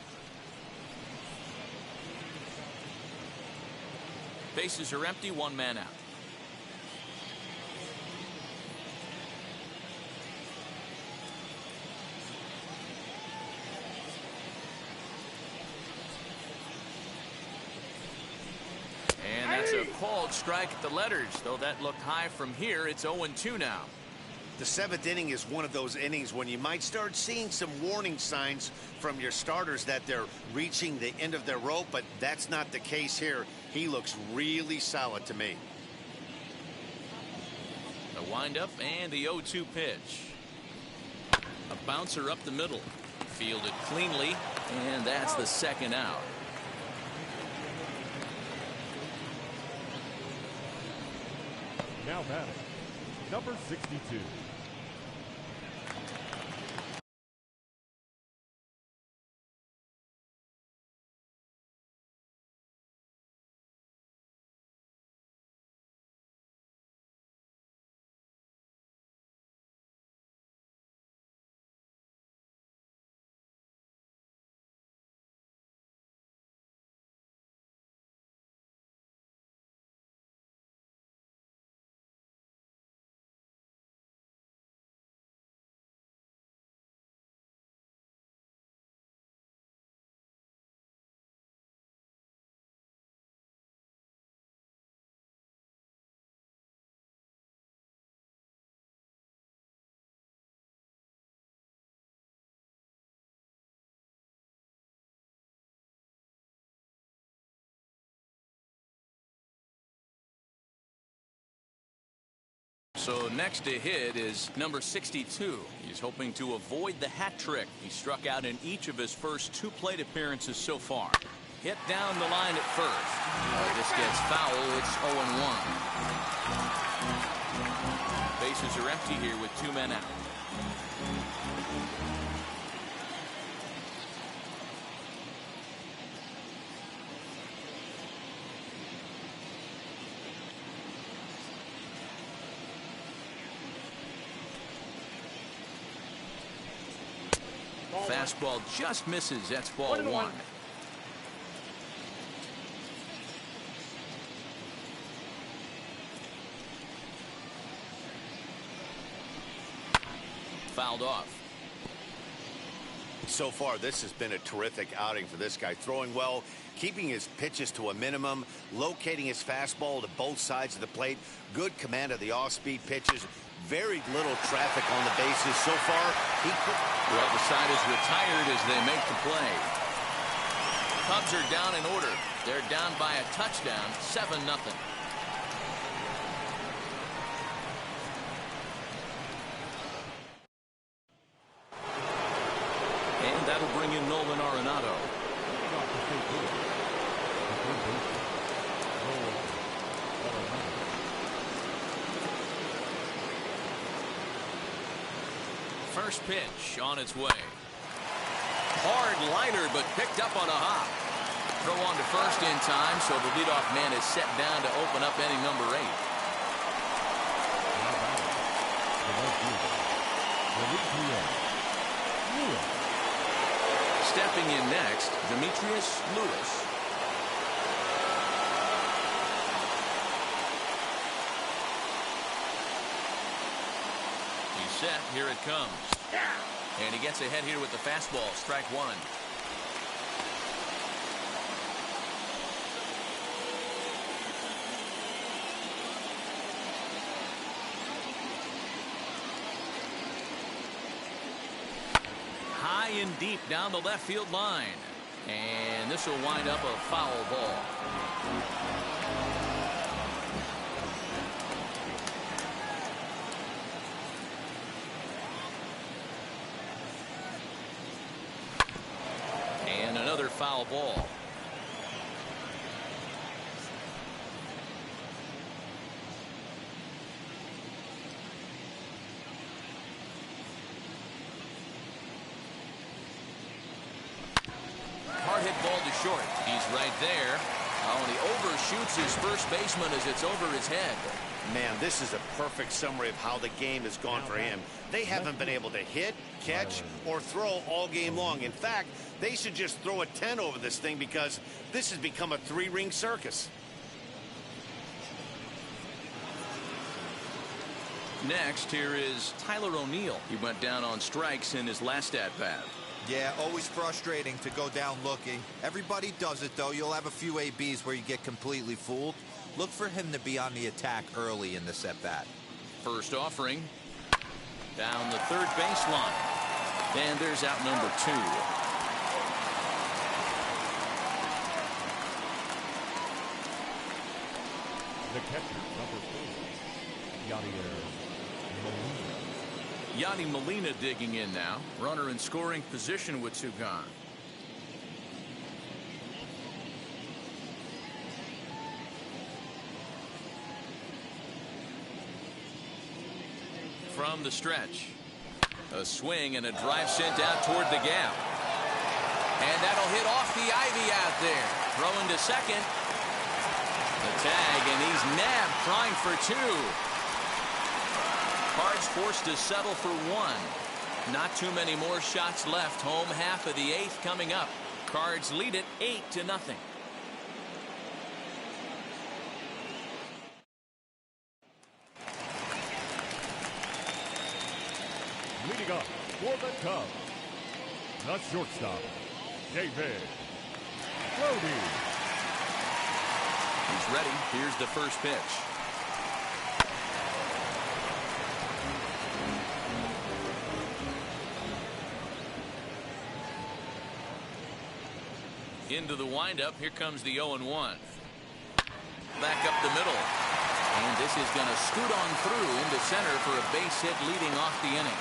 Bases are empty, 1 man out. And that's a called strike at the letters, though that looked high from here. It's 0-2 now. The 7th inning is one of those innings when you might start seeing some warning signs from your starters that they're reaching the end of their rope, but that's not the case here. He looks really solid to me. The windup and the 0-2 pitch. A bouncer up the middle. Fielded cleanly, and that's the 2nd out. Now batting, number 62. So next to hit is number 62. He's hoping to avoid the hat trick. He struck out in each of his first 2 plate appearances so far. Hit down the line at first. This gets foul. It's 0-1. Bases are empty here with 2 men out. Fastball just misses. That's ball 1. Fouled off. So far, this has been a terrific outing for this guy. Throwing well, keeping his pitches to a minimum, locating his fastball to both sides of the plate. Good command of the off-speed pitches. Very little traffic on the bases so far. Well, the side is retired as they make the play. Cubs are down in order. They're down by a touchdown, 7-0. And that'll bring in Nolan Arenado. First pitch on its way. Hard liner, but picked up on a hop. Throw on to first in time, so the leadoff man is set down to open up inning number 8. Stepping in next, Demetrius Lewis. He's set. Here it comes. And he gets ahead here with the fastball. Strike 1. High and deep down the left field line. And this will wind up a foul ball. And another foul ball. Hard hit ball to short. He's right there. Oh, and he overshoots his first baseman as it's over his head. Man, this is a perfect summary of how the game has gone for him. They haven't been able to hit, catch, or throw all game long. In fact, they should just throw a 10 over this thing because this has become a 3-ring circus. Next, here is Tyler O'Neill. He went down on strikes in his last at-bat. Yeah, always frustrating to go down looking. Everybody does it, though. You'll have a few ABs where you get completely fooled. Look for him to be on the attack early in this at-bat. First offering. Down the third baseline. And there's out number 2. The catcher, number 4, Yadi Molina digging in now. Runner in scoring position with 2 gone. From the stretch. A swing and a drive sent out toward the gap. And that'll hit off the ivy out there. Throwing to second. The tag, and he's nabbed, trying for 2. Cards forced to settle for 1. Not too many more shots left. Home half of the 8th coming up. Cards lead it 8-0. leading up for the Cubs, the shortstop, David Brody. He's ready. Here's the first pitch. Into the windup. Here comes the 0-1. Back up the middle. And this is going to scoot on through into center for a base hit leading off the inning.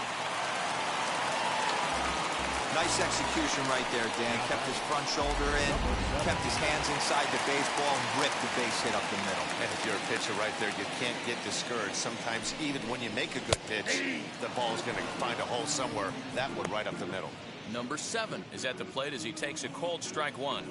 Nice execution right there, Dan. Kept his front shoulder in, kept his hands inside the baseball, and ripped the base hit up the middle. And if you're a pitcher right there, you can't get discouraged. Sometimes even when you make a good pitch, the ball's going to find a hole somewhere. That one right up the middle. Number 7 is at the plate as he takes a called strike 1.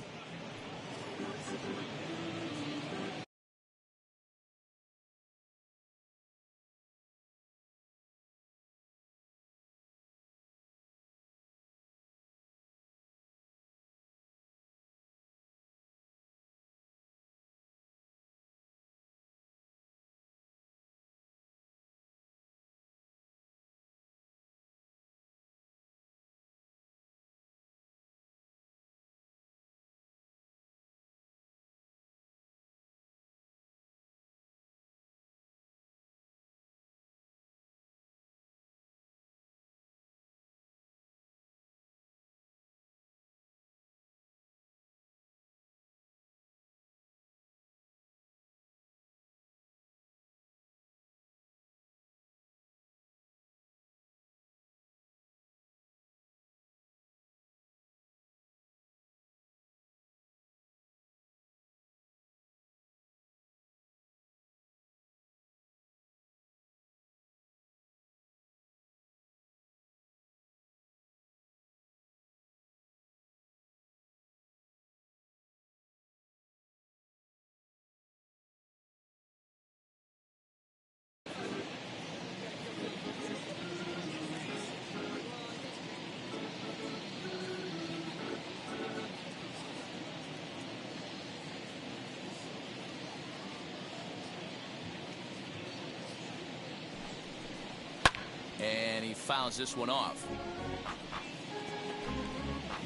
And he fouls this one off.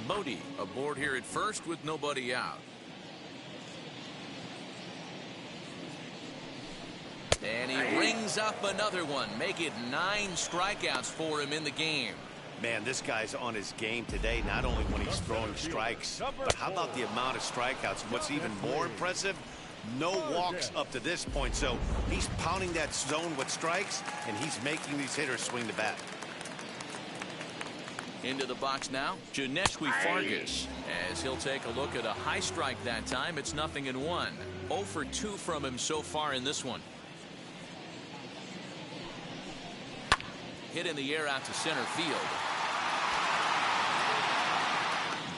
Bodie aboard here at first with nobody out. And he rings up another one. Make it 9 strikeouts for him in the game. Man, this guy's on his game today, not only when he's throwing strikes, but how about the amount of strikeouts? And what's even more impressive, no walks up to this point. So he's pounding that zone with strikes, and he's making these hitters swing the bat. Into the box now, Janeski Fargas, as he'll take a look at a high strike that time. It's 0-1. 0 for 2 from him so far in this one. Hit in the air out to center field.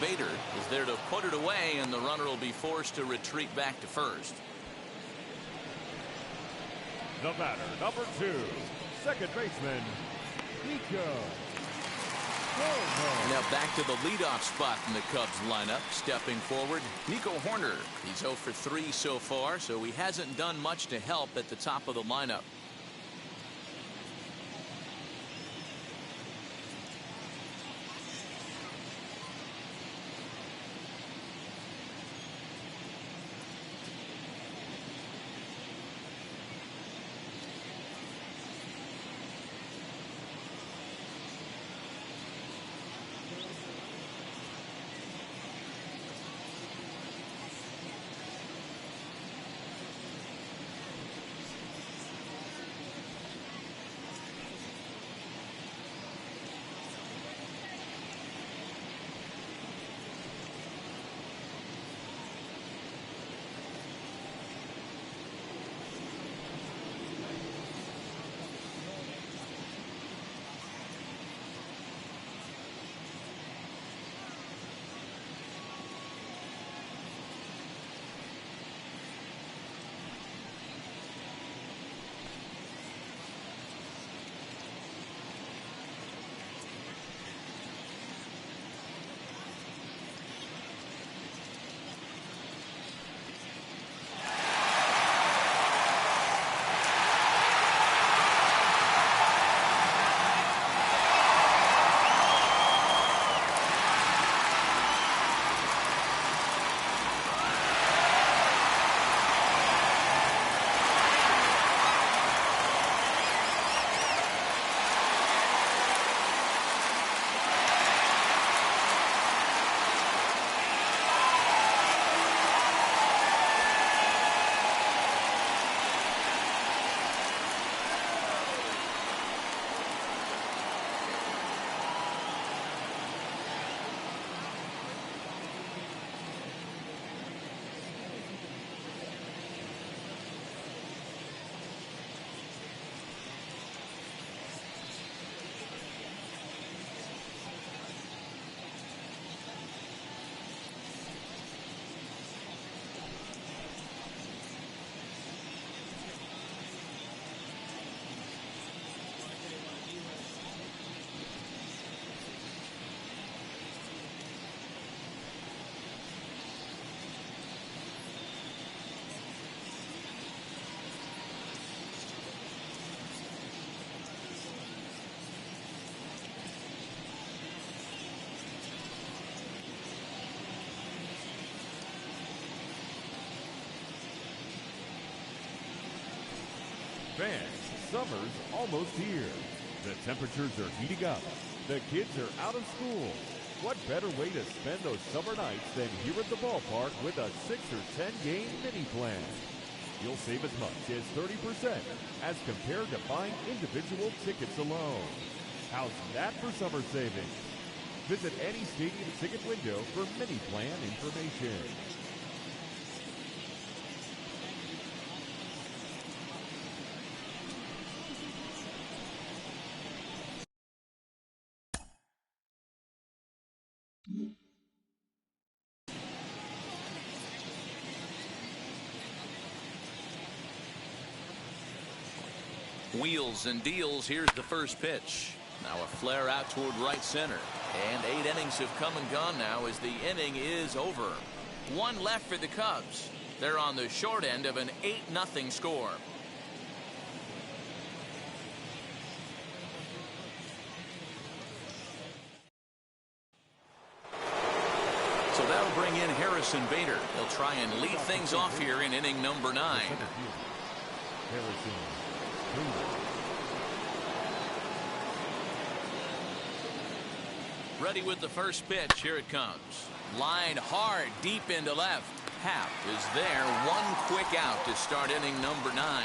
Bader is there to put it away, and the runner will be forced to retreat back to first. The batter, number 2, second baseman, Nico. Now back to the leadoff spot in the Cubs lineup. Stepping forward, Nico Horner. He's 0 for 3 so far, so he hasn't done much to help at the top of the lineup. Fans, summer's almost here. The temperatures are heating up. The kids are out of school. What better way to spend those summer nights than here at the ballpark with a 6 or 10 game mini plan? You'll save as much as 30% as compared to buying individual tickets alone. How's that for summer savings? Visit any stadium ticket window for mini plan information. Wheels and deals. Here's the first pitch. Now a flare out toward right center. And 8 innings have come and gone now as the inning is over. 1 left for the Cubs. They're on the short end of an 8-0 score. they'll bring in Harrison Bader. He'll try and lead things off here in inning number 9. Harrison Bader. Ready with the first pitch. Here it comes. Line hard deep into left. Happ is there. One quick out to start inning number 9.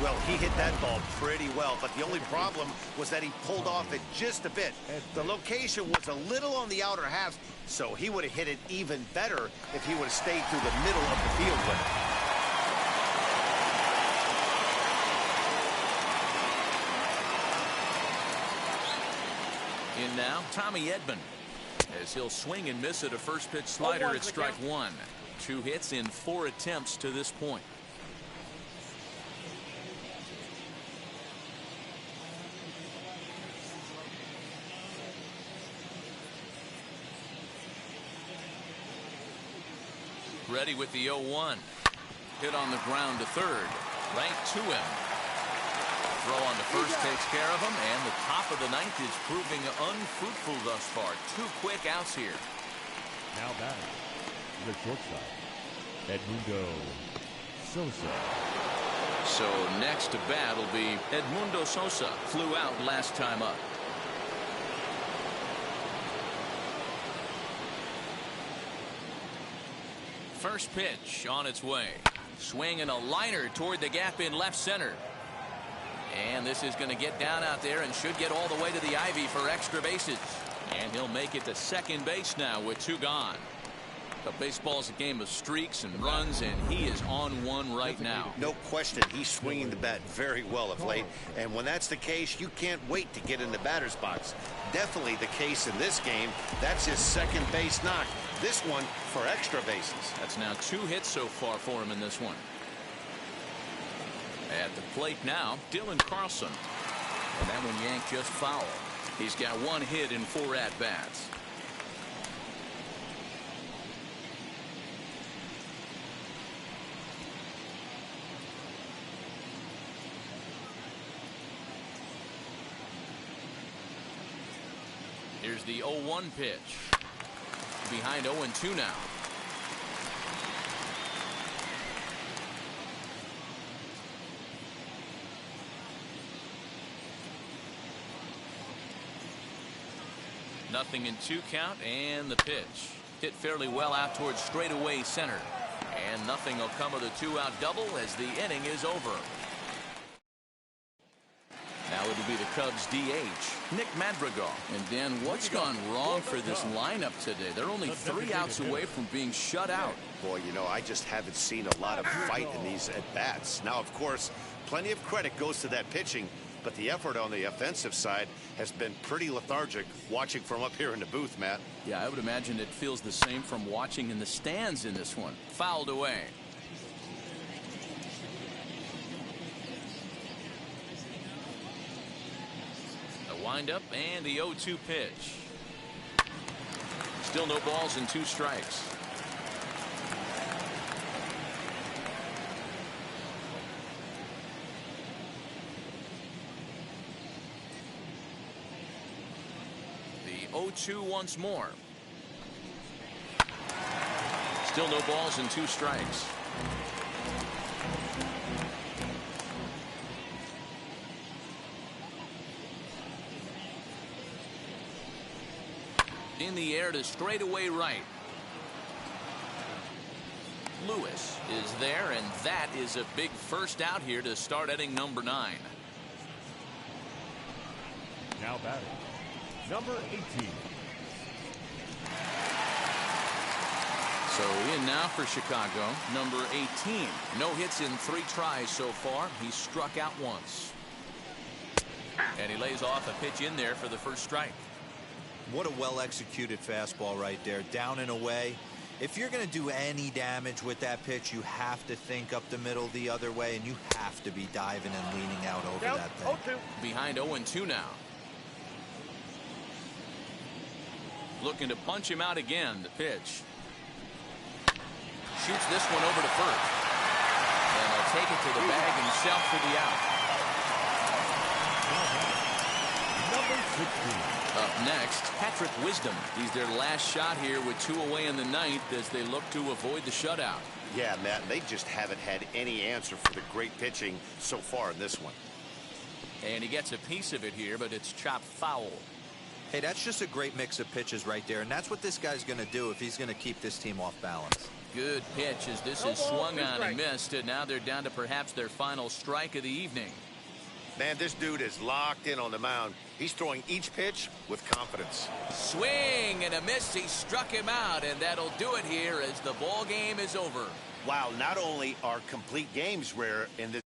Well, he hit that ball pretty well, but the only problem was that he pulled off it just a bit. The location was a little on the outer half, so he would have hit it even better if he would have stayed through the middle of the field with it. In now, Tommy Edman, as he'll swing and miss at a first pitch slider at strike 1. 2 hits in 4 attempts to this point. Ready with the 0-1. Hit on the ground to third. Right to him. Throw on to first takes care of him, and the top of the 9th is proving unfruitful thus far. 2 quick outs here. Now batting, the shortstop, Edmundo Sosa. So next to bat will be Edmundo Sosa. Flew out last time up. First pitch on its way. Swing and a liner toward the gap in left center. And this is going to get down out there and should get all the way to the ivy for extra bases. And he'll make it to second base now with 2 gone. But baseball's a game of streaks and runs, and he is on one right now. No question, he's swinging the bat very well of late. And when that's the case, you can't wait to get in the batter's box. Definitely the case in this game. That's his second base knock. This one for extra bases. That's now 2 hits so far for him in this one. At the plate now, Dylan Carlson. And that one yanked just foul. He's got 1 hit in 4 at-bats. Here's the 0-1 pitch. Behind 0-2 now. Nothing in 2 count, and the pitch hit fairly well out towards straightaway center. And nothing will come of the 2-out double as the inning is over. Now it'll be the Cubs DH, Nick Madrigal. And Dan, what's gone wrong for this lineup today? They're only 3 outs away from being shut out. Boy, you know, I just haven't seen a lot of fight in these at-bats. Now, of course, plenty of credit goes to that pitching, but the effort on the offensive side has been pretty lethargic watching from up here in the booth, Matt. Yeah, I would imagine it feels the same from watching in the stands in this one. Fouled away. Windup and the 0-2 pitch. Still no balls and 2 strikes. The 0-2 once more. Still no balls and 2 strikes. In the air to straightaway right. Lewis is there, and that is a big first out here to start inning number 9. Now batting, number 18. So in now for Chicago, number 18. No hits in 3 tries so far. He struck out once. And he lays off a pitch in there for the first strike. What a well-executed fastball right there, down and away. If you're going to do any damage with that pitch, you have to think up the middle the other way, and you have to be diving and leaning out over that thing. 0-2. Behind 0-2 now. Looking to punch him out again. The pitch. Shoots this one over to first. And he'll take it to the bag himself for the out. Number 16. Up next, Patrick Wisdom. He's their last shot here with 2 away in the ninth as they look to avoid the shutout. Yeah, Matt, they just haven't had any answer for the great pitching so far in this one. And he gets a piece of it here, but it's chopped foul. Hey, that's just a great mix of pitches right there, and that's what this guy's going to do if he's going to keep this team off balance. Good pitch as this is swung on and missed, and now they're down to perhaps their final strike of the evening. Man, this dude is locked in on the mound. He's throwing each pitch with confidence. Swing and a miss. He struck him out, and that'll do it here as the ball game is over. Wow, not only are complete games rare in this